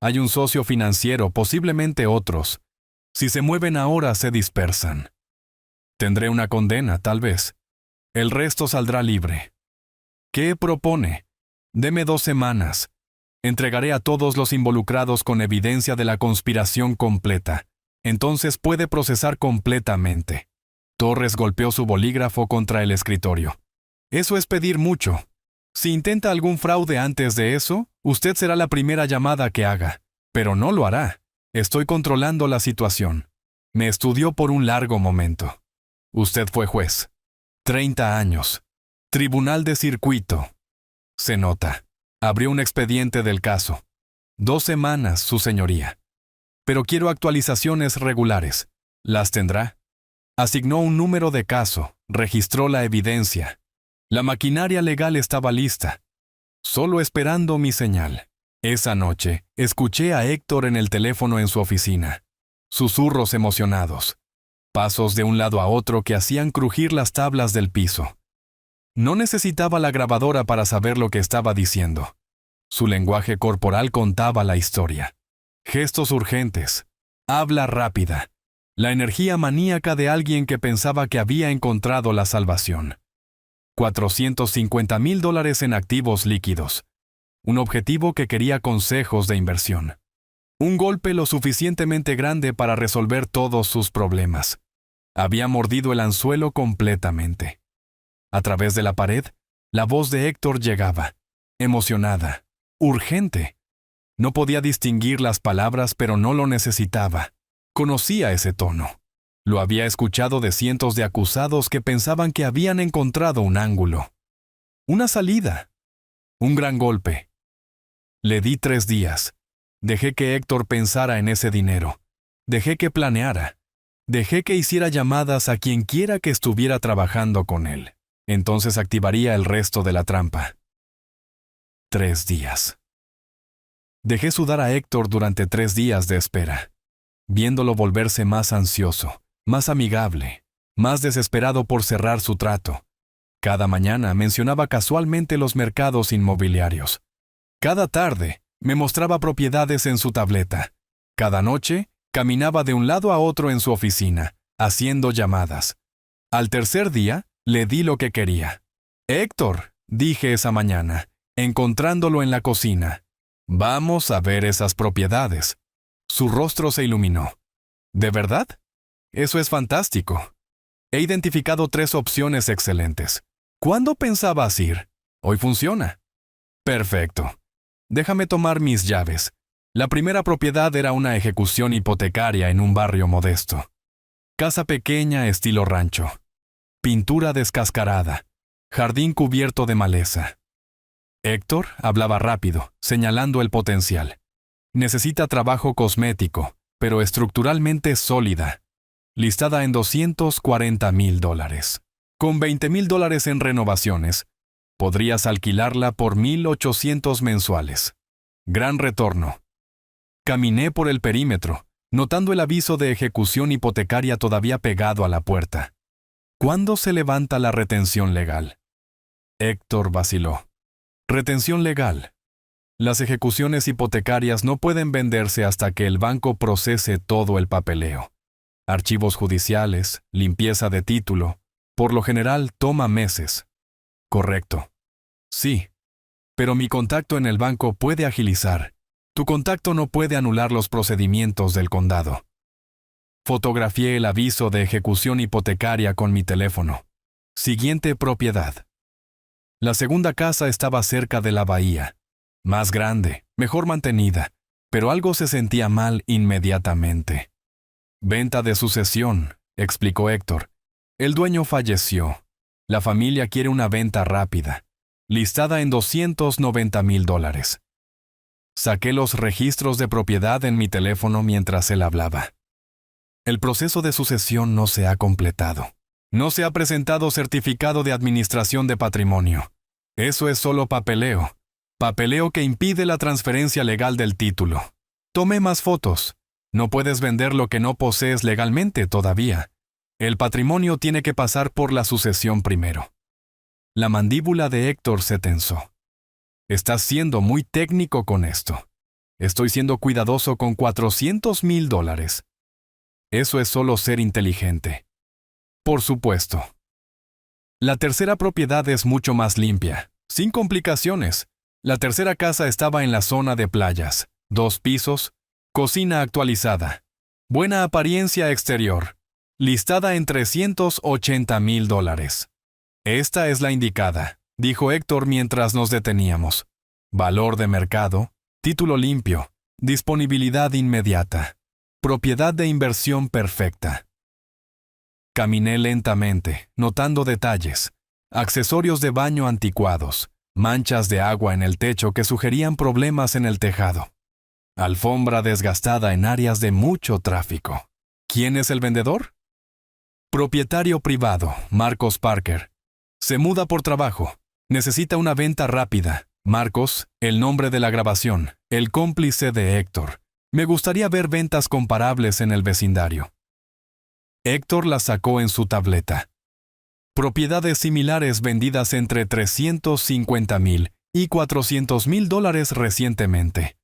Hay un socio financiero, posiblemente otros. Si se mueven ahora, se dispersan. Tendré una condena, tal vez. El resto saldrá libre. ¿Qué propone? Deme 2 semanas. Entregaré a todos los involucrados con evidencia de la conspiración completa. Entonces puede procesar completamente. Torres golpeó su bolígrafo contra el escritorio. Eso es pedir mucho. Si intenta algún fraude antes de eso, usted será la primera llamada que haga. Pero no lo hará. Estoy controlando la situación. Me estudió por un largo momento. Usted fue juez. 30 años. Tribunal de circuito. Se nota. Abrió un expediente del caso. 2 semanas, su señoría. Pero quiero actualizaciones regulares. ¿Las tendrá? Asignó un número de caso. Registró la evidencia. La maquinaria legal estaba lista. Solo esperando mi señal. Esa noche, escuché a Héctor en el teléfono en su oficina. Susurros emocionados. Pasos de un lado a otro que hacían crujir las tablas del piso. No necesitaba la grabadora para saber lo que estaba diciendo. Su lenguaje corporal contaba la historia. Gestos urgentes. Habla rápida. La energía maníaca de alguien que pensaba que había encontrado la salvación. $450,000 en activos líquidos. Un objetivo que quería consejos de inversión. Un golpe lo suficientemente grande para resolver todos sus problemas. Había mordido el anzuelo completamente. A través de la pared, la voz de Héctor llegaba, emocionada, urgente. No podía distinguir las palabras, pero no lo necesitaba. Conocía ese tono. Lo había escuchado de cientos de acusados que pensaban que habían encontrado un ángulo. Una salida. Un gran golpe. Le di 3 días. Dejé que Héctor pensara en ese dinero. Dejé que planeara. Dejé que hiciera llamadas a quien quiera que estuviera trabajando con él. Entonces activaría el resto de la trampa. 3 días. Dejé sudar a Héctor durante 3 días de espera, viéndolo volverse más ansioso, más amigable, más desesperado por cerrar su trato. Cada mañana mencionaba casualmente los mercados inmobiliarios. Cada tarde me mostraba propiedades en su tableta. Cada noche caminaba de un lado a otro en su oficina, haciendo llamadas. Al tercer día, le di lo que quería. «Héctor», dije esa mañana, encontrándolo en la cocina, «vamos a ver esas propiedades». Su rostro se iluminó. «¿De verdad? Eso es fantástico. He identificado 3 opciones excelentes. ¿Cuándo pensabas ir? Hoy funciona». «Perfecto. Déjame tomar mis llaves». La primera propiedad era una ejecución hipotecaria en un barrio modesto. Casa pequeña estilo rancho. Pintura descascarada. Jardín cubierto de maleza. Héctor hablaba rápido, señalando el potencial. Necesita trabajo cosmético, pero estructuralmente sólida. Listada en $240,000. Con $20,000 en renovaciones, podrías alquilarla por $1,800 mensuales. Gran retorno. Caminé por el perímetro, notando el aviso de ejecución hipotecaria todavía pegado a la puerta. ¿Cuándo se levanta la retención legal? Héctor vaciló. Retención legal. Las ejecuciones hipotecarias no pueden venderse hasta que el banco procese todo el papeleo. Archivos judiciales, limpieza de título, por lo general toma meses. Correcto. Sí. Pero mi contacto en el banco puede agilizar. Tu contacto no puede anular los procedimientos del condado. Fotografié el aviso de ejecución hipotecaria con mi teléfono. Siguiente propiedad. La segunda casa estaba cerca de la bahía. Más grande, mejor mantenida, pero algo se sentía mal inmediatamente. Venta de sucesión, explicó Héctor. El dueño falleció. La familia quiere una venta rápida, listada en $290,000. Saqué los registros de propiedad en mi teléfono mientras él hablaba. El proceso de sucesión no se ha completado. No se ha presentado certificado de administración de patrimonio. Eso es solo papeleo. Papeleo que impide la transferencia legal del título. Tomé más fotos. No puedes vender lo que no posees legalmente todavía. El patrimonio tiene que pasar por la sucesión primero. La mandíbula de Héctor se tensó. Estás siendo muy técnico con esto. Estoy siendo cuidadoso con $400,000. Eso es solo ser inteligente. Por supuesto. La tercera propiedad es mucho más limpia, sin complicaciones. La tercera casa estaba en la zona de playas, 2 pisos, cocina actualizada, buena apariencia exterior, listada en $380,000. Esta es la indicada, dijo Héctor mientras nos deteníamos. Valor de mercado, título limpio, disponibilidad inmediata, propiedad de inversión perfecta. Caminé lentamente, notando detalles, accesorios de baño anticuados, manchas de agua en el techo que sugerían problemas en el tejado, alfombra desgastada en áreas de mucho tráfico. ¿Quién es el vendedor? Propietario privado, Marcos Parker. Se muda por trabajo. Necesita una venta rápida. Marcos, el nombre de la grabación, el cómplice de Héctor. Me gustaría ver ventas comparables en el vecindario. Héctor las sacó en su tableta. Propiedades similares vendidas entre $350,000 y $400,000 recientemente.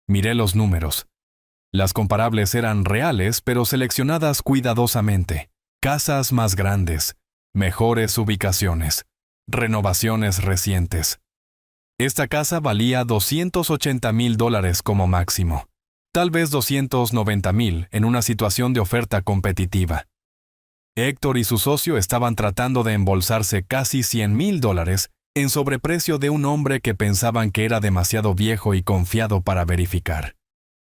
Miré los números. Las comparables eran reales, pero seleccionadas cuidadosamente. Casas más grandes, mejores ubicaciones, renovaciones recientes. Esta casa valía $280,000 como máximo. Tal vez $290,000 en una situación de oferta competitiva. Héctor y su socio estaban tratando de embolsarse casi $100,000 en sobreprecio de un hombre que pensaban que era demasiado viejo y confiado para verificar.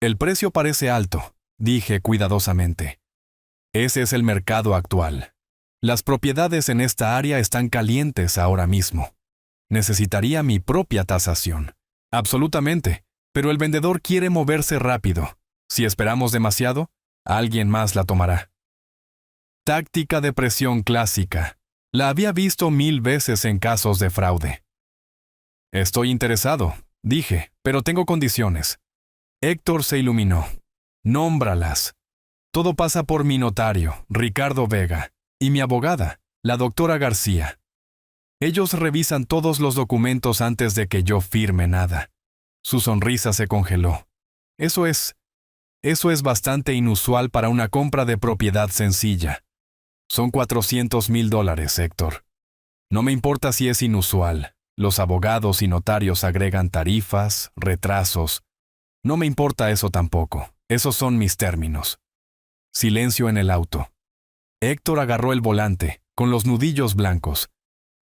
El precio parece alto, dije cuidadosamente. Ese es el mercado actual. Las propiedades en esta área están calientes ahora mismo. Necesitaría mi propia tasación. Absolutamente, pero el vendedor quiere moverse rápido. Si esperamos demasiado, alguien más la tomará. Táctica de presión clásica. La había visto 1000 veces en casos de fraude. Estoy interesado, dije, pero tengo condiciones. Héctor se iluminó. Nómbralas. Todo pasa por mi notario, Ricardo Vega, y mi abogada, la doctora García. Ellos revisan todos los documentos antes de que yo firme nada. Su sonrisa se congeló. Eso es bastante inusual para una compra de propiedad sencilla. Son $400,000, Héctor. No me importa si es inusual. Los abogados y notarios agregan tarifas, retrasos. No me importa eso tampoco. Esos son mis términos. Silencio en el auto. Héctor agarró el volante, con los nudillos blancos.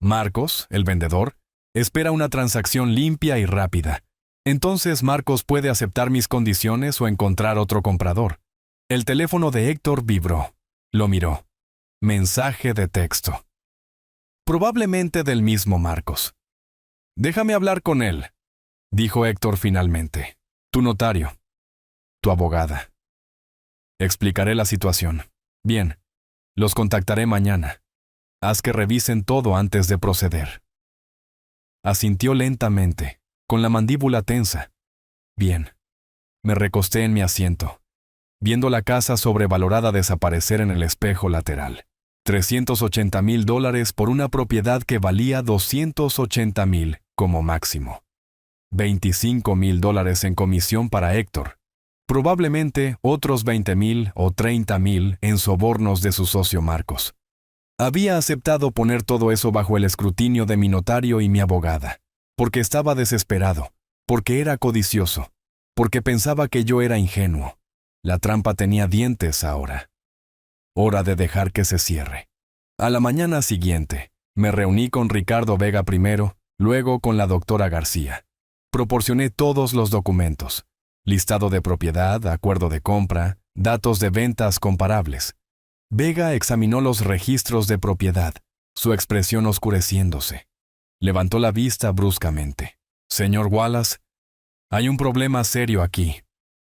Marcos, el vendedor, espera una transacción limpia y rápida. Entonces Marcos puede aceptar mis condiciones o encontrar otro comprador. El teléfono de Héctor vibró. Lo miró. Mensaje de texto. Probablemente del mismo Marcos. Déjame hablar con él, dijo Héctor finalmente. Tu notario. Tu abogada. Explicaré la situación. Bien. Los contactaré mañana. Haz que revisen todo antes de proceder. Asintió lentamente, con la mandíbula tensa. Bien. Me recosté en mi asiento, viendo la casa sobrevalorada desaparecer en el espejo lateral. $380,000 por una propiedad que valía $280,000 como máximo. $25,000 en comisión para Héctor. Probablemente otros $20,000 o $30,000 en sobornos de su socio Marcos. Había aceptado poner todo eso bajo el escrutinio de mi notario y mi abogada, porque estaba desesperado, porque era codicioso, porque pensaba que yo era ingenuo. La trampa tenía dientes ahora. Hora de dejar que se cierre. A la mañana siguiente, me reuní con Ricardo Vega primero, luego con la doctora García. Proporcioné todos los documentos. Listado de propiedad, acuerdo de compra, datos de ventas comparables. Vega examinó los registros de propiedad, su expresión oscureciéndose. Levantó la vista bruscamente. Señor Wallace, hay un problema serio aquí.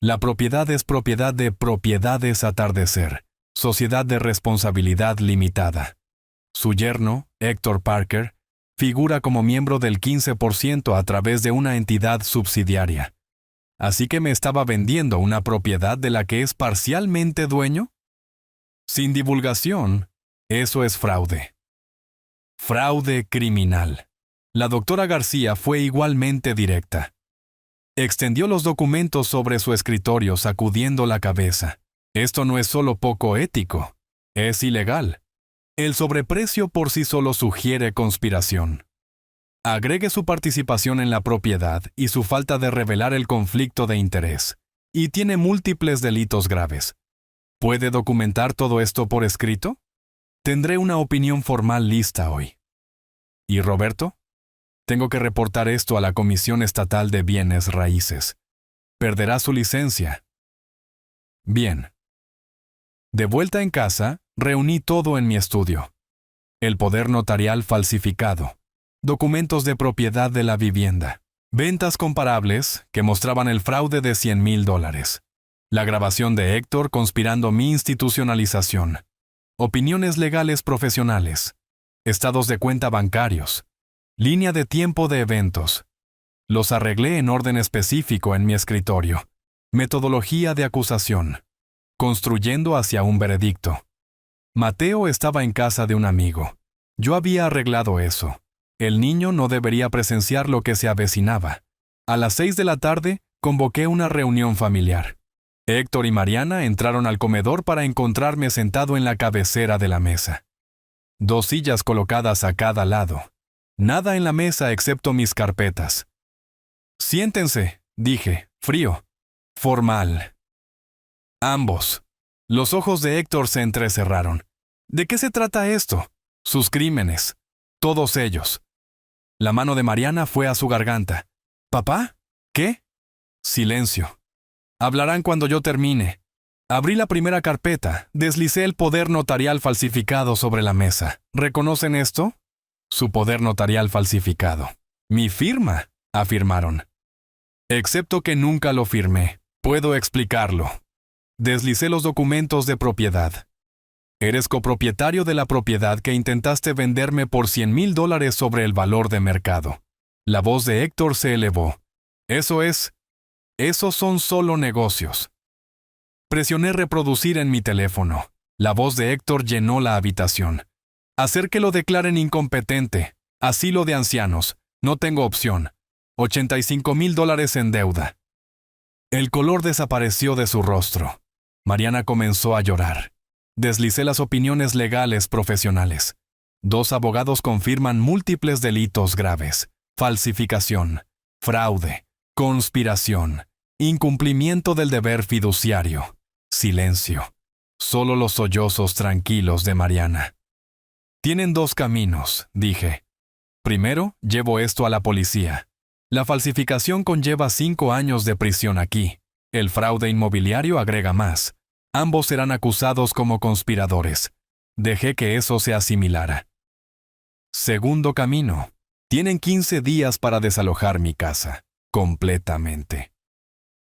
La propiedad es propiedad de Propiedades Atardecer, Sociedad de Responsabilidad Limitada. Su yerno, Héctor Parker, figura como miembro del 15% a través de una entidad subsidiaria. ¿Así que me estaba vendiendo una propiedad de la que es parcialmente dueño? Sin divulgación, eso es fraude. Fraude criminal. La doctora García fue igualmente directa. Extendió los documentos sobre su escritorio sacudiendo la cabeza. Esto no es solo poco ético, es ilegal. El sobreprecio por sí solo sugiere conspiración. Agregue su participación en la propiedad y su falta de revelar el conflicto de interés, y tiene múltiples delitos graves. ¿Puede documentar todo esto por escrito? Tendré una opinión formal lista hoy. ¿Y Roberto? Tengo que reportar esto a la Comisión Estatal de Bienes Raíces. Perderá su licencia. Bien. De vuelta en casa, reuní todo en mi estudio. El poder notarial falsificado, documentos de propiedad de la vivienda, ventas comparables que mostraban el fraude de $100,000, la grabación de Héctor conspirando mi institucionalización, opiniones legales profesionales, estados de cuenta bancarios, línea de tiempo de eventos. Los arreglé en orden específico en mi escritorio. Metodología de acusación. Construyendo hacia un veredicto. Mateo estaba en casa de un amigo. Yo había arreglado eso. El niño no debería presenciar lo que se avecinaba. A las 6 de la tarde, convoqué una reunión familiar. Héctor y Mariana entraron al comedor para encontrarme sentado en la cabecera de la mesa. 2 sillas colocadas a cada lado. Nada en la mesa excepto mis carpetas. Siéntense, dije, frío. Formal. Ambos. Los ojos de Héctor se entrecerraron. ¿De qué se trata esto? Sus crímenes. Todos ellos. La mano de Mariana fue a su garganta. ¿Papá? ¿Qué? Silencio. Hablarán cuando yo termine. Abrí la primera carpeta, deslicé el poder notarial falsificado sobre la mesa. ¿Reconocen esto? Su poder notarial falsificado. Mi firma, afirmaron. Excepto que nunca lo firmé. Puedo explicarlo. Deslicé los documentos de propiedad. Eres copropietario de la propiedad que intentaste venderme por $100,000 sobre el valor de mercado. La voz de Héctor se elevó. Esos son solo negocios. Presioné reproducir en mi teléfono. La voz de Héctor llenó la habitación. Hacer que lo declaren incompetente. Asilo de ancianos. No tengo opción. $85,000 en deuda. El color desapareció de su rostro. Mariana comenzó a llorar. Deslicé las opiniones legales profesionales. 2 abogados confirman múltiples delitos graves: falsificación, fraude, conspiración, incumplimiento del deber fiduciario. Silencio. Solo los sollozos tranquilos de Mariana. Tienen 2 caminos, dije. Primero, llevo esto a la policía. La falsificación conlleva 5 años de prisión aquí. El fraude inmobiliario agrega más. Ambos serán acusados como conspiradores. Dejé que eso se asimilara. Segundo camino. Tienen 15 días para desalojar mi casa, completamente.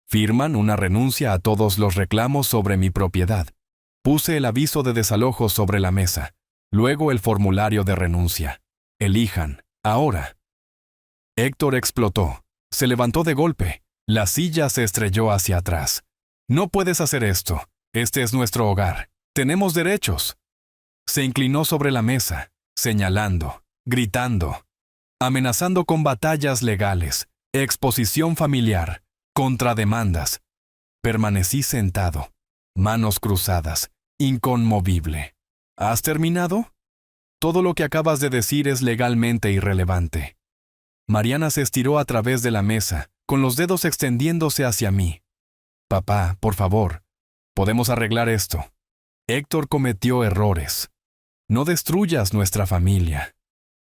Firman una renuncia a todos los reclamos sobre mi propiedad. Puse el aviso de desalojo sobre la mesa, luego el formulario de renuncia. Elijan, ahora. Héctor explotó. Se levantó de golpe. La silla se estrelló hacia atrás. No puedes hacer esto. Este es nuestro hogar. Tenemos derechos. Se inclinó sobre la mesa, señalando, gritando, amenazando con batallas legales, exposición familiar, contrademandas. Permanecí sentado, manos cruzadas, inconmovible. ¿Has terminado? Todo lo que acabas de decir es legalmente irrelevante. Mariana se estiró a través de la mesa, con los dedos extendiéndose hacia mí. Papá, por favor, podemos arreglar esto. Héctor cometió errores. No destruyas nuestra familia.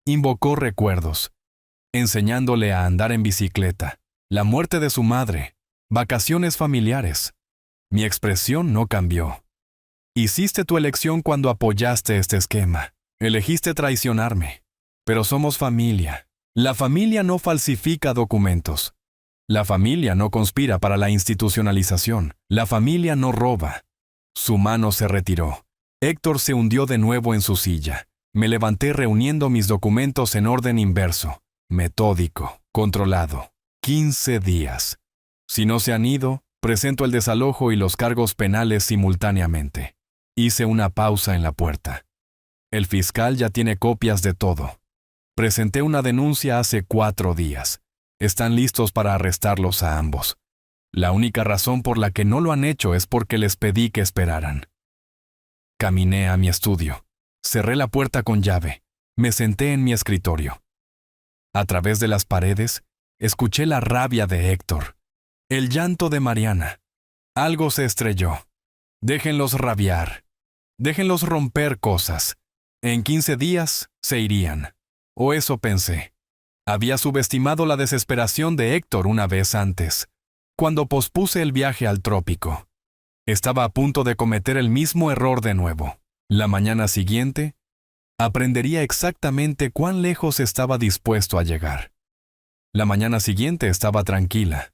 Invocó recuerdos, enseñándole a andar en bicicleta, la muerte de su madre, vacaciones familiares. Mi expresión no cambió. Hiciste tu elección cuando apoyaste este esquema. Elegiste traicionarme. Pero somos familia. La familia no falsifica documentos. La familia no conspira para la institucionalización. La familia no roba. Su mano se retiró. Héctor se hundió de nuevo en su silla. Me levanté reuniendo mis documentos en orden inverso, metódico, controlado. 15 días. Si no se han ido, presento el desalojo y los cargos penales simultáneamente. Hice una pausa en la puerta. El fiscal ya tiene copias de todo. Presenté una denuncia hace 4 días. Están listos para arrestarlos a ambos. La única razón por la que no lo han hecho es porque les pedí que esperaran. Caminé a mi estudio. Cerré la puerta con llave. Me senté en mi escritorio. A través de las paredes, escuché la rabia de Héctor. El llanto de Mariana. Algo se estrelló. Déjenlos rabiar. Déjenlos romper cosas. En 15 días se irían. O eso pensé. Había subestimado la desesperación de Héctor una vez antes, cuando pospuse el viaje al trópico. Estaba a punto de cometer el mismo error de nuevo. La mañana siguiente, aprendería exactamente cuán lejos estaba dispuesto a llegar. La mañana siguiente estaba tranquila,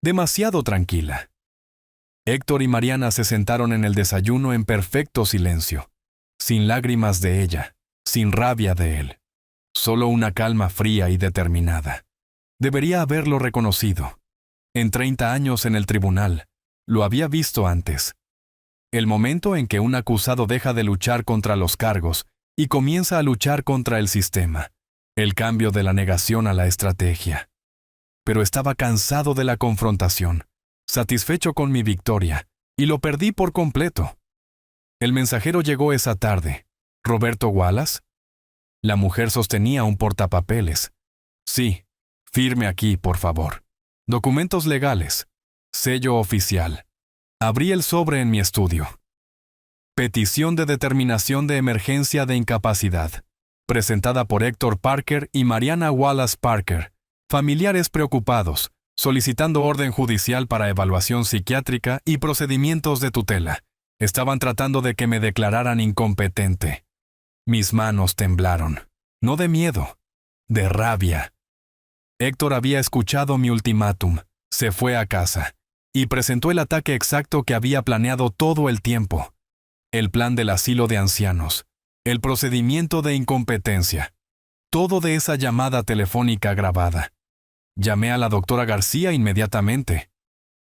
demasiado tranquila. Héctor y Mariana se sentaron en el desayuno en perfecto silencio, sin lágrimas de ella, sin rabia de él. Solo una calma fría y determinada. Debería haberlo reconocido. En 30 años en el tribunal, lo había visto antes. El momento en que un acusado deja de luchar contra los cargos y comienza a luchar contra el sistema. El cambio de la negación a la estrategia. Pero estaba cansado de la confrontación, satisfecho con mi victoria, y lo perdí por completo. El mensajero llegó esa tarde. ¿Roberto Wallace? La mujer sostenía un portapapeles. Sí, firme aquí, por favor. Documentos legales. Sello oficial. Abrí el sobre en mi estudio. Petición de determinación de emergencia de incapacidad. Presentada por Héctor Parker y Mariana Wallace Parker. Familiares preocupados, solicitando orden judicial para evaluación psiquiátrica y procedimientos de tutela. Estaban tratando de que me declararan incompetente. Mis manos temblaron, no de miedo, de rabia. Héctor había escuchado mi ultimátum, se fue a casa, y presentó el ataque exacto que había planeado todo el tiempo. El plan del asilo de ancianos, el procedimiento de incompetencia. Todo de esa llamada telefónica grabada. Llamé a la doctora García inmediatamente.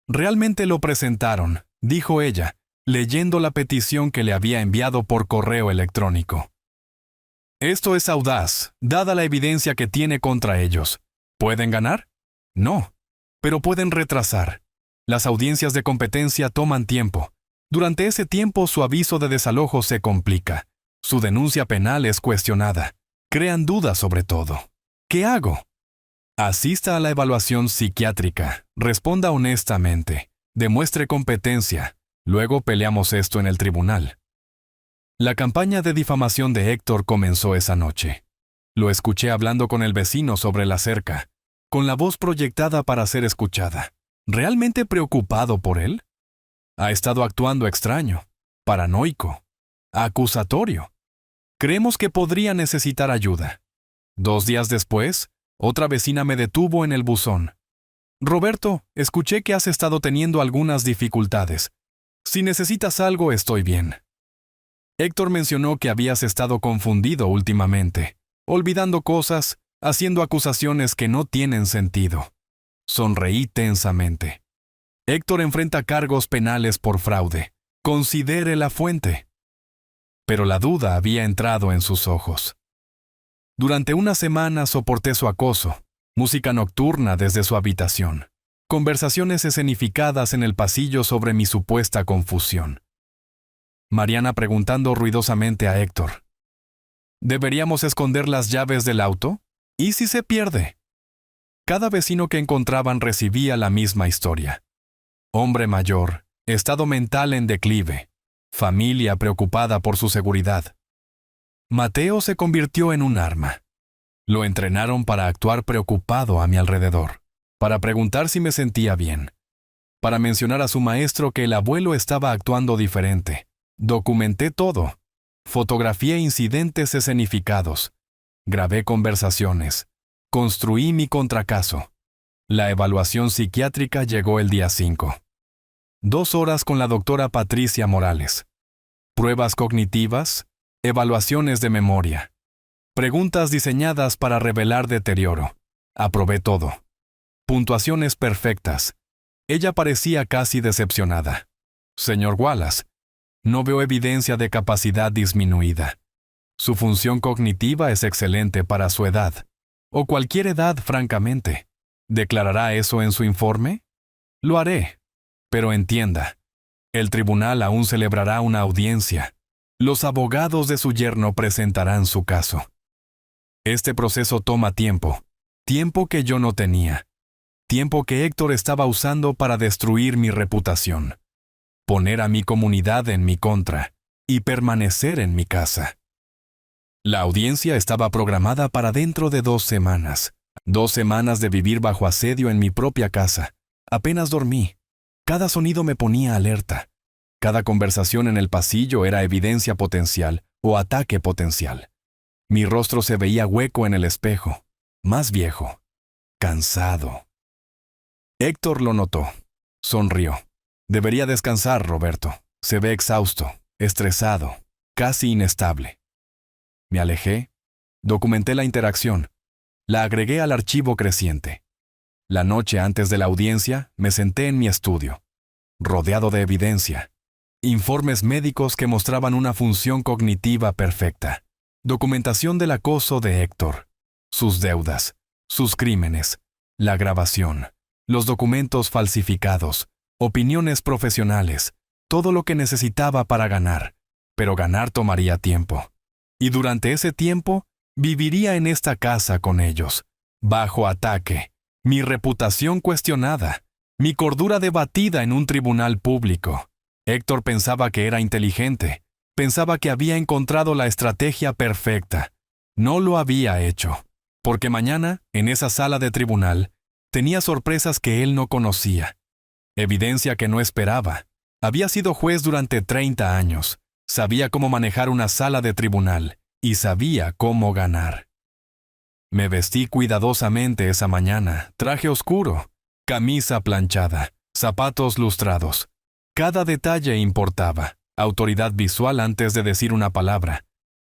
Realmente lo presentaron, dijo ella, leyendo la petición que le había enviado por correo electrónico. Esto es audaz, dada la evidencia que tiene contra ellos. ¿Pueden ganar? No, pero pueden retrasar. Las audiencias de competencia toman tiempo. Durante ese tiempo su aviso de desalojo se complica. Su denuncia penal es cuestionada. Crean dudas sobre todo. ¿Qué hago? Asista a la evaluación psiquiátrica. Responda honestamente. Demuestre competencia. Luego peleamos esto en el tribunal. La campaña de difamación de Héctor comenzó esa noche. Lo escuché hablando con el vecino sobre la cerca, con la voz proyectada para ser escuchada. ¿Realmente preocupado por él? Ha estado actuando extraño, paranoico, acusatorio. Creemos que podría necesitar ayuda. 2 días después, otra vecina me detuvo en el buzón. Roberto, escuché que has estado teniendo algunas dificultades. Si necesitas algo, estoy bien. Héctor mencionó que habías estado confundido últimamente, olvidando cosas, haciendo acusaciones que no tienen sentido. Sonreí tensamente. Héctor enfrenta cargos penales por fraude. Considere la fuente. Pero la duda había entrado en sus ojos. Durante una semana soporté su acoso, música nocturna desde su habitación, conversaciones escenificadas en el pasillo sobre mi supuesta confusión. Mariana preguntando ruidosamente a Héctor. ¿Deberíamos esconder las llaves del auto? ¿Y si se pierde? Cada vecino que encontraban recibía la misma historia. Hombre mayor, estado mental en declive, familia preocupada por su seguridad. Mateo se convirtió en un arma. Lo entrenaron para actuar preocupado a mi alrededor, para preguntar si me sentía bien, para mencionar a su maestro que el abuelo estaba actuando diferente. Documenté todo. Fotografié incidentes escenificados. Grabé conversaciones. Construí mi contracaso. La evaluación psiquiátrica llegó el día 5. 2 horas con la doctora Patricia Morales. Pruebas cognitivas, evaluaciones de memoria. Preguntas diseñadas para revelar deterioro. Aprobé todo. Puntuaciones perfectas. Ella parecía casi decepcionada. Señor Wallace, no veo evidencia de capacidad disminuida. Su función cognitiva es excelente para su edad, o cualquier edad, francamente. ¿Declarará eso en su informe? Lo haré, pero entienda, el tribunal aún celebrará una audiencia. Los abogados de su yerno presentarán su caso. Este proceso toma tiempo, tiempo que yo no tenía, tiempo que Héctor estaba usando para destruir mi reputación, poner a mi comunidad en mi contra y permanecer en mi casa. La audiencia estaba programada para dentro de 2 semanas. 2 semanas de vivir bajo asedio en mi propia casa. Apenas dormí. Cada sonido me ponía alerta. Cada conversación en el pasillo era evidencia potencial o ataque potencial. Mi rostro se veía hueco en el espejo, más viejo, cansado. Héctor lo notó. Sonrió. Debería descansar, Roberto. Se ve exhausto, estresado, casi inestable. Me alejé, documenté la interacción, la agregué al archivo creciente. La noche antes de la audiencia, me senté en mi estudio, rodeado de evidencia, informes médicos que mostraban una función cognitiva perfecta, documentación del acoso de Héctor, sus deudas, sus crímenes, la grabación, los documentos falsificados, opiniones profesionales, todo lo que necesitaba para ganar, pero ganar tomaría tiempo. Y durante ese tiempo, viviría en esta casa con ellos, bajo ataque, mi reputación cuestionada, mi cordura debatida en un tribunal público. Héctor pensaba que era inteligente, pensaba que había encontrado la estrategia perfecta. No lo había hecho, porque mañana, en esa sala de tribunal, tenía sorpresas que él no conocía. Evidencia que no esperaba. Había sido juez durante 30 años. Sabía cómo manejar una sala de tribunal y sabía cómo ganar. Me vestí cuidadosamente esa mañana, traje oscuro, camisa planchada, zapatos lustrados. Cada detalle importaba, autoridad visual antes de decir una palabra.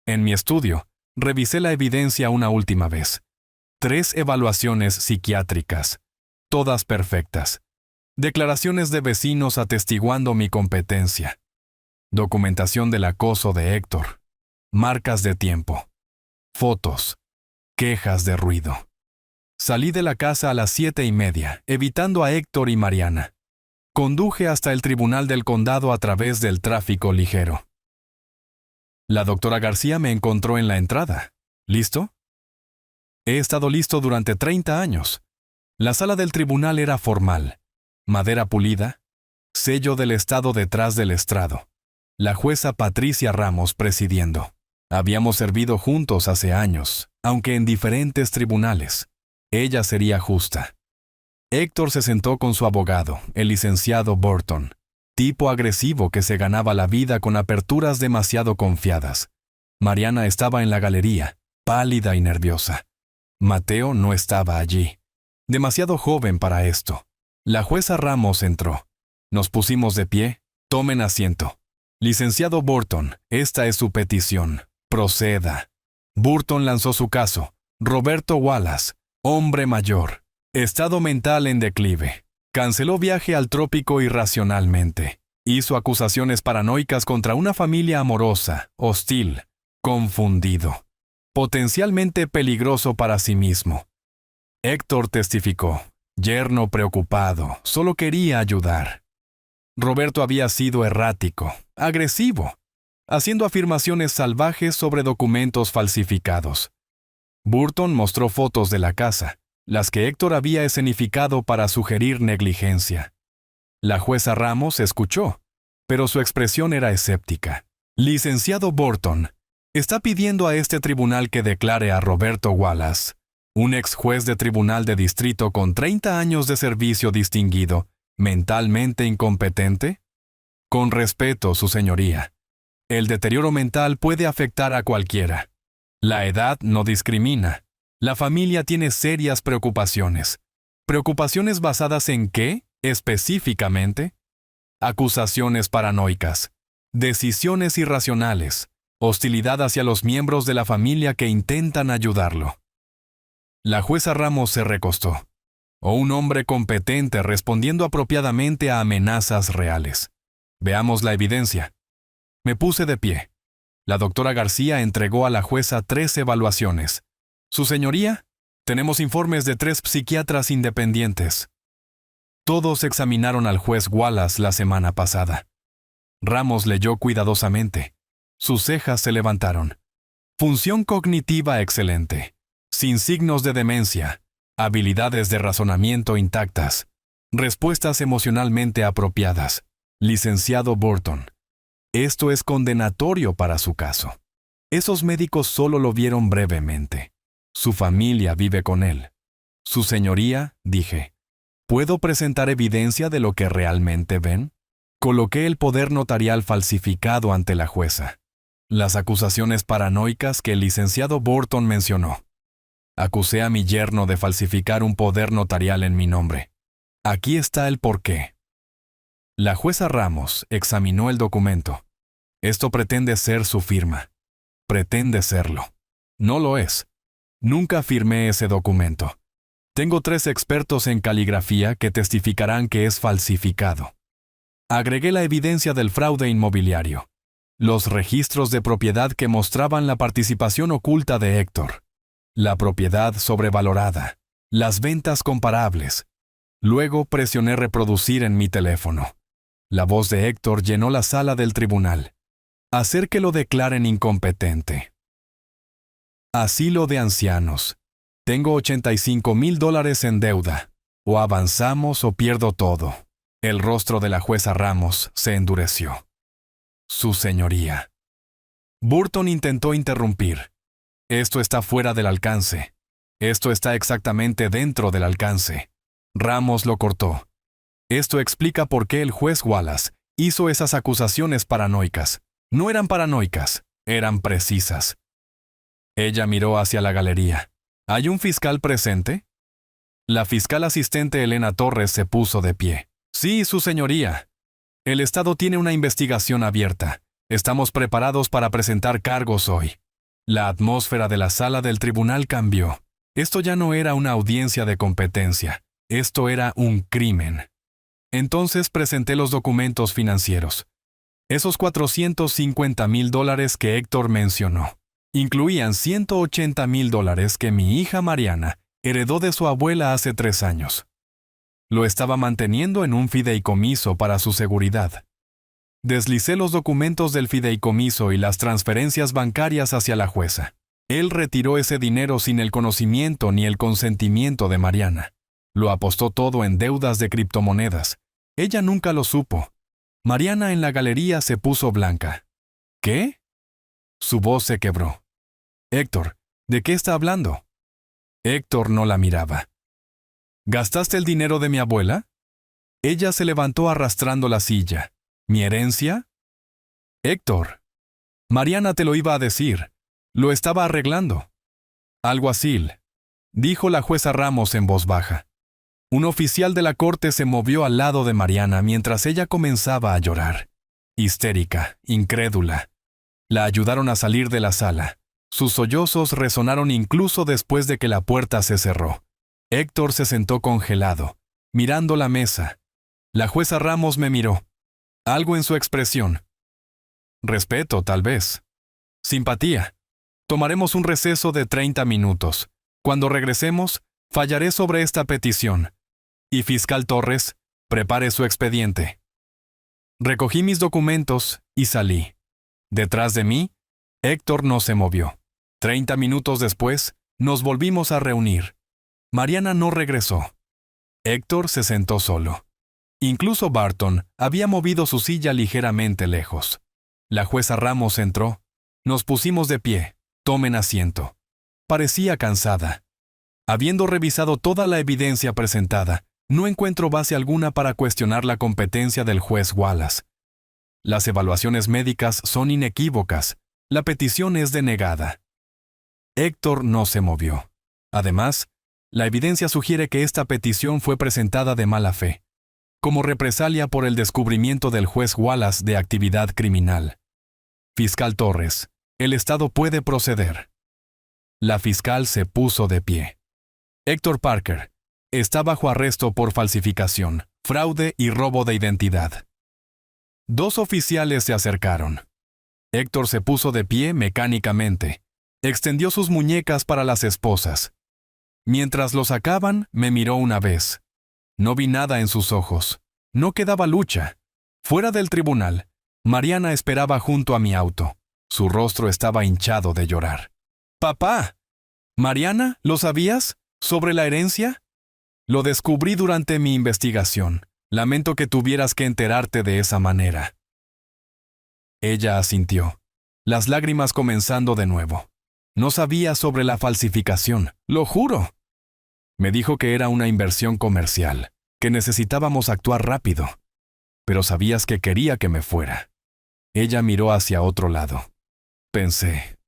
En mi estudio, Revisé la evidencia una última vez. 3 evaluaciones psiquiátricas, todas perfectas. Declaraciones de vecinos atestiguando mi competencia. Documentación del acoso de Héctor. Marcas de tiempo. Fotos. Quejas de ruido. Salí de la casa a las 7:30, evitando a Héctor y Mariana. Conduje hasta el tribunal del condado a través del tráfico ligero. La doctora García me encontró en la entrada. ¿Listo? He estado listo durante 30 años. La sala del tribunal era formal. Madera pulida. Sello del estado detrás del estrado. La jueza Patricia Ramos presidiendo. Habíamos servido juntos hace años, aunque en diferentes tribunales. Ella sería justa. Héctor se sentó con su abogado, el licenciado Burton. Tipo agresivo que se ganaba la vida con aperturas demasiado confiadas. Mariana estaba en la galería, pálida y nerviosa. Mateo no estaba allí. Demasiado joven para esto. La jueza Ramos entró. Nos pusimos de pie. Tomen asiento. Licenciado Burton, esta es su petición. Proceda. Burton lanzó su caso. Roberto Wallace, hombre mayor. Estado mental en declive. Canceló viaje al trópico irracionalmente. Hizo acusaciones paranoicas contra una familia amorosa, hostil, confundido. Potencialmente peligroso para sí mismo. Héctor testificó. Yerno preocupado, solo quería ayudar. Roberto había sido errático, agresivo, haciendo afirmaciones salvajes sobre documentos falsificados. Burton mostró fotos de la casa, las que Héctor había escenificado para sugerir negligencia. La jueza Ramos escuchó, pero su expresión era escéptica. Licenciado Burton, está pidiendo a este tribunal que declare a Roberto Wallace, un ex juez de tribunal de distrito con 30 años de servicio distinguido, mentalmente incompetente? Con respeto, su señoría. El deterioro mental puede afectar a cualquiera. La edad no discrimina. La familia tiene serias preocupaciones. ¿Preocupaciones basadas en qué, específicamente? Acusaciones paranoicas, decisiones irracionales, hostilidad hacia los miembros de la familia que intentan ayudarlo. La jueza Ramos se recostó. O un hombre competente respondiendo apropiadamente a amenazas reales. Veamos la evidencia. Me puse de pie. La doctora García entregó a la jueza 3 evaluaciones. Su señoría, tenemos informes de 3 psiquiatras independientes. Todos examinaron al juez Wallace la semana pasada. Ramos leyó cuidadosamente. Sus cejas se levantaron. Función cognitiva excelente. Sin signos de demencia. Habilidades de razonamiento intactas. Respuestas emocionalmente apropiadas. Licenciado Burton. Esto es condenatorio para su caso. Esos médicos solo lo vieron brevemente. Su familia vive con él. Su señoría, dije, ¿puedo presentar evidencia de lo que realmente ven? Coloqué el poder notarial falsificado ante la jueza. Las acusaciones paranoicas que el licenciado Burton mencionó. Acusé a mi yerno de falsificar un poder notarial en mi nombre. Aquí está el porqué. La jueza Ramos examinó el documento. Esto pretende ser su firma. Pretende serlo. No lo es. Nunca firmé ese documento. Tengo 3 expertos en caligrafía que testificarán que es falsificado. Agregué la evidencia del fraude inmobiliario. Los registros de propiedad que mostraban la participación oculta de Héctor. La propiedad sobrevalorada. Las ventas comparables. Luego presioné reproducir en mi teléfono. La voz de Héctor llenó la sala del tribunal. Hacer que lo declaren incompetente. Asilo de ancianos. Tengo $85,000 en deuda. O avanzamos o pierdo todo. El rostro de la jueza Ramos se endureció. Su señoría. Burton intentó interrumpir. Esto está fuera del alcance. Esto está exactamente dentro del alcance. Ramos lo cortó. Esto explica por qué el juez Wallace hizo esas acusaciones paranoicas. No eran paranoicas, eran precisas. Ella miró hacia la galería. ¿Hay un fiscal presente? La fiscal asistente Elena Torres se puso de pie. Sí, su señoría. El Estado tiene una investigación abierta. Estamos preparados para presentar cargos hoy. La atmósfera de la sala del tribunal cambió. Esto ya no era una audiencia de competencia. Esto era un crimen. Entonces presenté los documentos financieros. Esos $450,000 que Héctor mencionó incluían $180,000 que mi hija Mariana heredó de su abuela hace 3 años. Lo estaba manteniendo en un fideicomiso para su seguridad. Deslicé los documentos del fideicomiso y las transferencias bancarias hacia la jueza. Él retiró ese dinero sin el conocimiento ni el consentimiento de Mariana. Lo apostó todo en deudas de criptomonedas. Ella nunca lo supo. Mariana en la galería se puso blanca. ¿Qué? Su voz se quebró. Héctor, ¿de qué está hablando? Héctor no la miraba. ¿Gastaste el dinero de mi abuela? Ella se levantó arrastrando la silla. ¿Mi herencia? Héctor. Mariana te lo iba a decir. Lo estaba arreglando. Alguacil, dijo la jueza Ramos en voz baja. Un oficial de la corte se movió al lado de Mariana mientras ella comenzaba a llorar. Histérica, incrédula. La ayudaron a salir de la sala. Sus sollozos resonaron incluso después de que la puerta se cerró. Héctor se sentó congelado, mirando la mesa. La jueza Ramos me miró. Algo en su expresión. Respeto, tal vez. Simpatía. Tomaremos un receso de 30 minutos. Cuando regresemos, fallaré sobre esta petición. Y fiscal Torres, prepare su expediente. Recogí mis documentos y salí. Detrás de mí, Héctor no se movió. 30 minutos después, nos volvimos a reunir. Mariana no regresó. Héctor se sentó solo. Incluso Barton había movido su silla ligeramente lejos. La jueza Ramos entró. Nos pusimos de pie. Tomen asiento. Parecía cansada. Habiendo revisado toda la evidencia presentada, no encuentro base alguna para cuestionar la competencia del juez Wallace. Las evaluaciones médicas son inequívocas. La petición es denegada. Héctor no se movió. Además, la evidencia sugiere que esta petición fue presentada de mala fe, como represalia por el descubrimiento del juez Wallace de actividad criminal. Fiscal Torres, el Estado puede proceder. La fiscal se puso de pie. Héctor Parker está bajo arresto por falsificación, fraude y robo de identidad. 2 oficiales se acercaron. Héctor se puso de pie mecánicamente. Extendió sus muñecas para las esposas. Mientras lo sacaban, me miró una vez. No vi nada en sus ojos. No quedaba lucha. Fuera del tribunal, Mariana esperaba junto a mi auto. Su rostro estaba hinchado de llorar. ¡Papá! Mariana, ¿lo sabías? ¿Sobre la herencia? Lo descubrí durante mi investigación. Lamento que tuvieras que enterarte de esa manera. Ella asintió, las lágrimas comenzando de nuevo. No sabía sobre la falsificación, lo juro. Me dijo que era una inversión comercial, que necesitábamos actuar rápido. Pero sabías que quería que me fuera. Ella miró hacia otro lado. Pensé.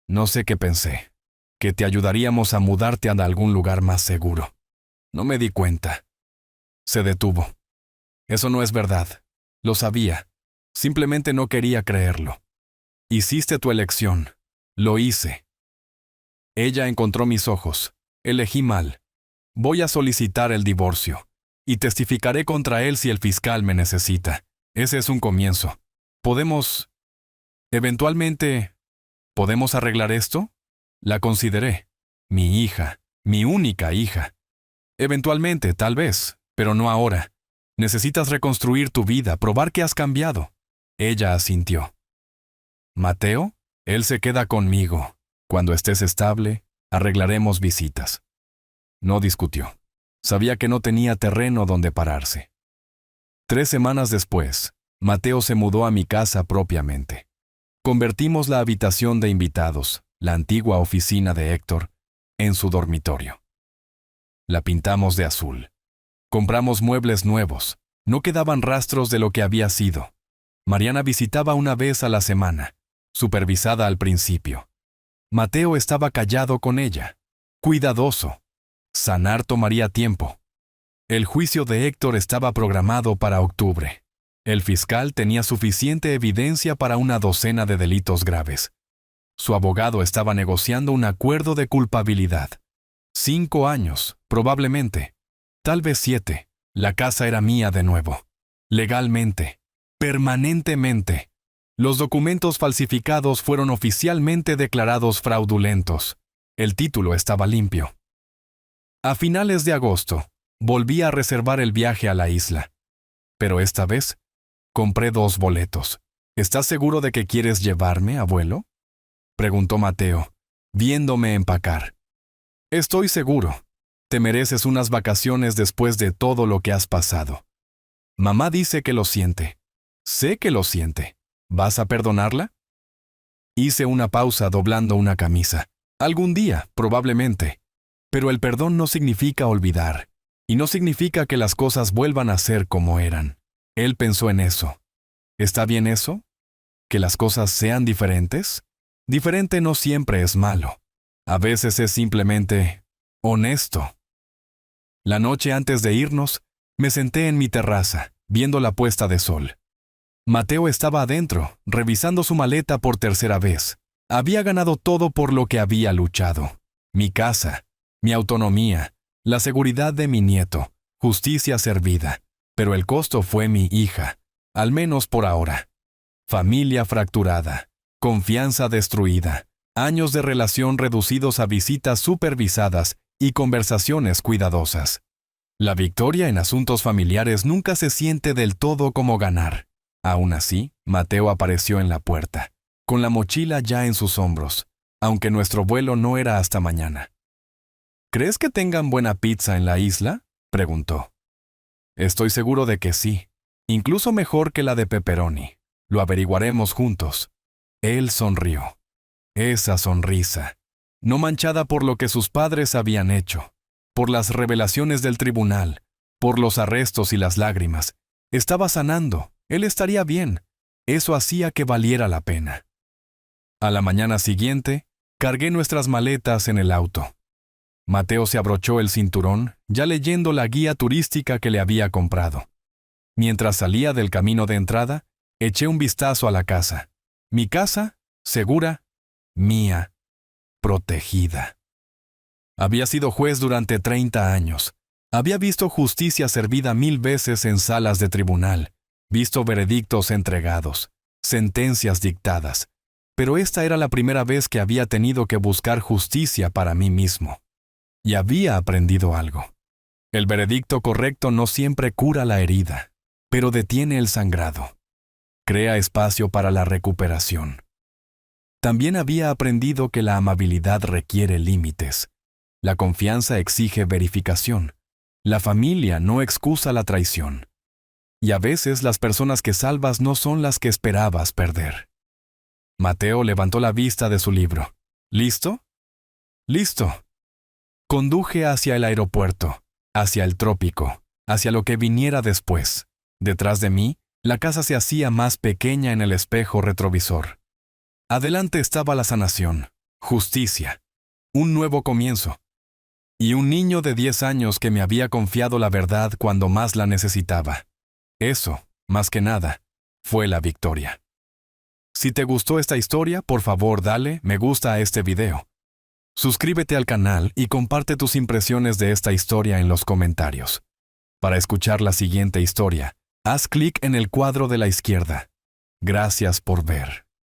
No sé qué pensé. Que te ayudaríamos a mudarte a algún lugar más seguro. No me di cuenta. Se detuvo. Eso no es verdad. Lo sabía. Simplemente no quería creerlo. Hiciste tu elección. Lo hice. Ella encontró mis ojos. Elegí mal. Voy a solicitar el divorcio. Y testificaré contra él si el fiscal me necesita. Ese es un comienzo. Eventualmente, ¿podemos arreglar esto? La consideré. Mi hija. Mi única hija. Eventualmente, tal vez, pero no ahora. Necesitas reconstruir tu vida, probar que has cambiado. Ella asintió. Mateo, él se queda conmigo. Cuando estés estable, arreglaremos visitas. No discutió. Sabía que no tenía terreno donde pararse. 3 semanas después, Mateo se mudó a mi casa propiamente. Convertimos la habitación de invitados, la antigua oficina de Héctor, en su dormitorio. La pintamos de azul. Compramos muebles nuevos. No quedaban rastros de lo que había sido. Mariana visitaba una vez a la semana, supervisada al principio. Mateo estaba callado con ella, cuidadoso. Sanar tomaría tiempo. El juicio de Héctor estaba programado para octubre. El fiscal tenía suficiente evidencia para una docena de delitos graves. Su abogado estaba negociando un acuerdo de culpabilidad. 5 años, probablemente. Tal vez 7. La casa era mía de nuevo. Legalmente. Permanentemente. Los documentos falsificados fueron oficialmente declarados fraudulentos. El título estaba limpio. A finales de agosto, volví a reservar el viaje a la isla. Pero esta vez, compré 2 boletos. ¿Estás seguro de que quieres llevarme, abuelo?, preguntó Mateo, viéndome empacar. Estoy seguro. Te mereces unas vacaciones después de todo lo que has pasado. Mamá dice que lo siente. Sé que lo siente. ¿Vas a perdonarla? Hice una pausa doblando una camisa. Algún día, probablemente. Pero el perdón no significa olvidar, y no significa que las cosas vuelvan a ser como eran. Él pensó en eso. ¿Está bien eso? ¿Que las cosas sean diferentes? Diferente no siempre es malo. A veces es simplemente honesto. La noche antes de irnos, me senté en mi terraza, viendo la puesta de sol. Mateo estaba adentro, revisando su maleta por tercera vez. Había ganado todo por lo que había luchado. Mi casa, mi autonomía, la seguridad de mi nieto, justicia servida. Pero el costo fue mi hija, al menos por ahora. Familia fracturada, confianza destruida, años de relación reducidos a visitas supervisadas y conversaciones cuidadosas. La victoria en asuntos familiares nunca se siente del todo como ganar. Aún así, Mateo apareció en la puerta, con la mochila ya en sus hombros, aunque nuestro vuelo no era hasta mañana. ¿Crees que tengan buena pizza en la isla?, preguntó. Estoy seguro de que sí, incluso mejor que la de pepperoni. Lo averiguaremos juntos. Él sonrió. Esa sonrisa, no manchada por lo que sus padres habían hecho, por las revelaciones del tribunal, por los arrestos y las lágrimas, estaba sanando. Él estaría bien. Eso hacía que valiera la pena. A la mañana siguiente, cargué nuestras maletas en el auto. Mateo se abrochó el cinturón, ya leyendo la guía turística que le había comprado. Mientras salía del camino de entrada, eché un vistazo a la casa. Mi casa, segura, mía, protegida. Había sido juez durante 30 años. Había visto justicia servida 1000 veces en salas de tribunal, visto veredictos entregados, sentencias dictadas. Pero esta era la primera vez que había tenido que buscar justicia para mí mismo. Y había aprendido algo. El veredicto correcto no siempre cura la herida, pero detiene el sangrado. Crea espacio para la recuperación. También había aprendido que la amabilidad requiere límites. La confianza exige verificación. La familia no excusa la traición. Y a veces las personas que salvas no son las que esperabas perder. Mateo levantó la vista de su libro. ¿Listo? Listo. Conduje hacia el aeropuerto, hacia el trópico, hacia lo que viniera después. Detrás de mí, la casa se hacía más pequeña en el espejo retrovisor. Adelante estaba la sanación, justicia, un nuevo comienzo. Y un niño de 10 años que me había confiado la verdad cuando más la necesitaba. Eso, más que nada, fue la victoria. Si te gustó esta historia, por favor dale me gusta a este video. Suscríbete al canal y comparte tus impresiones de esta historia en los comentarios. Para escuchar la siguiente historia, haz clic en el cuadro de la izquierda. Gracias por ver.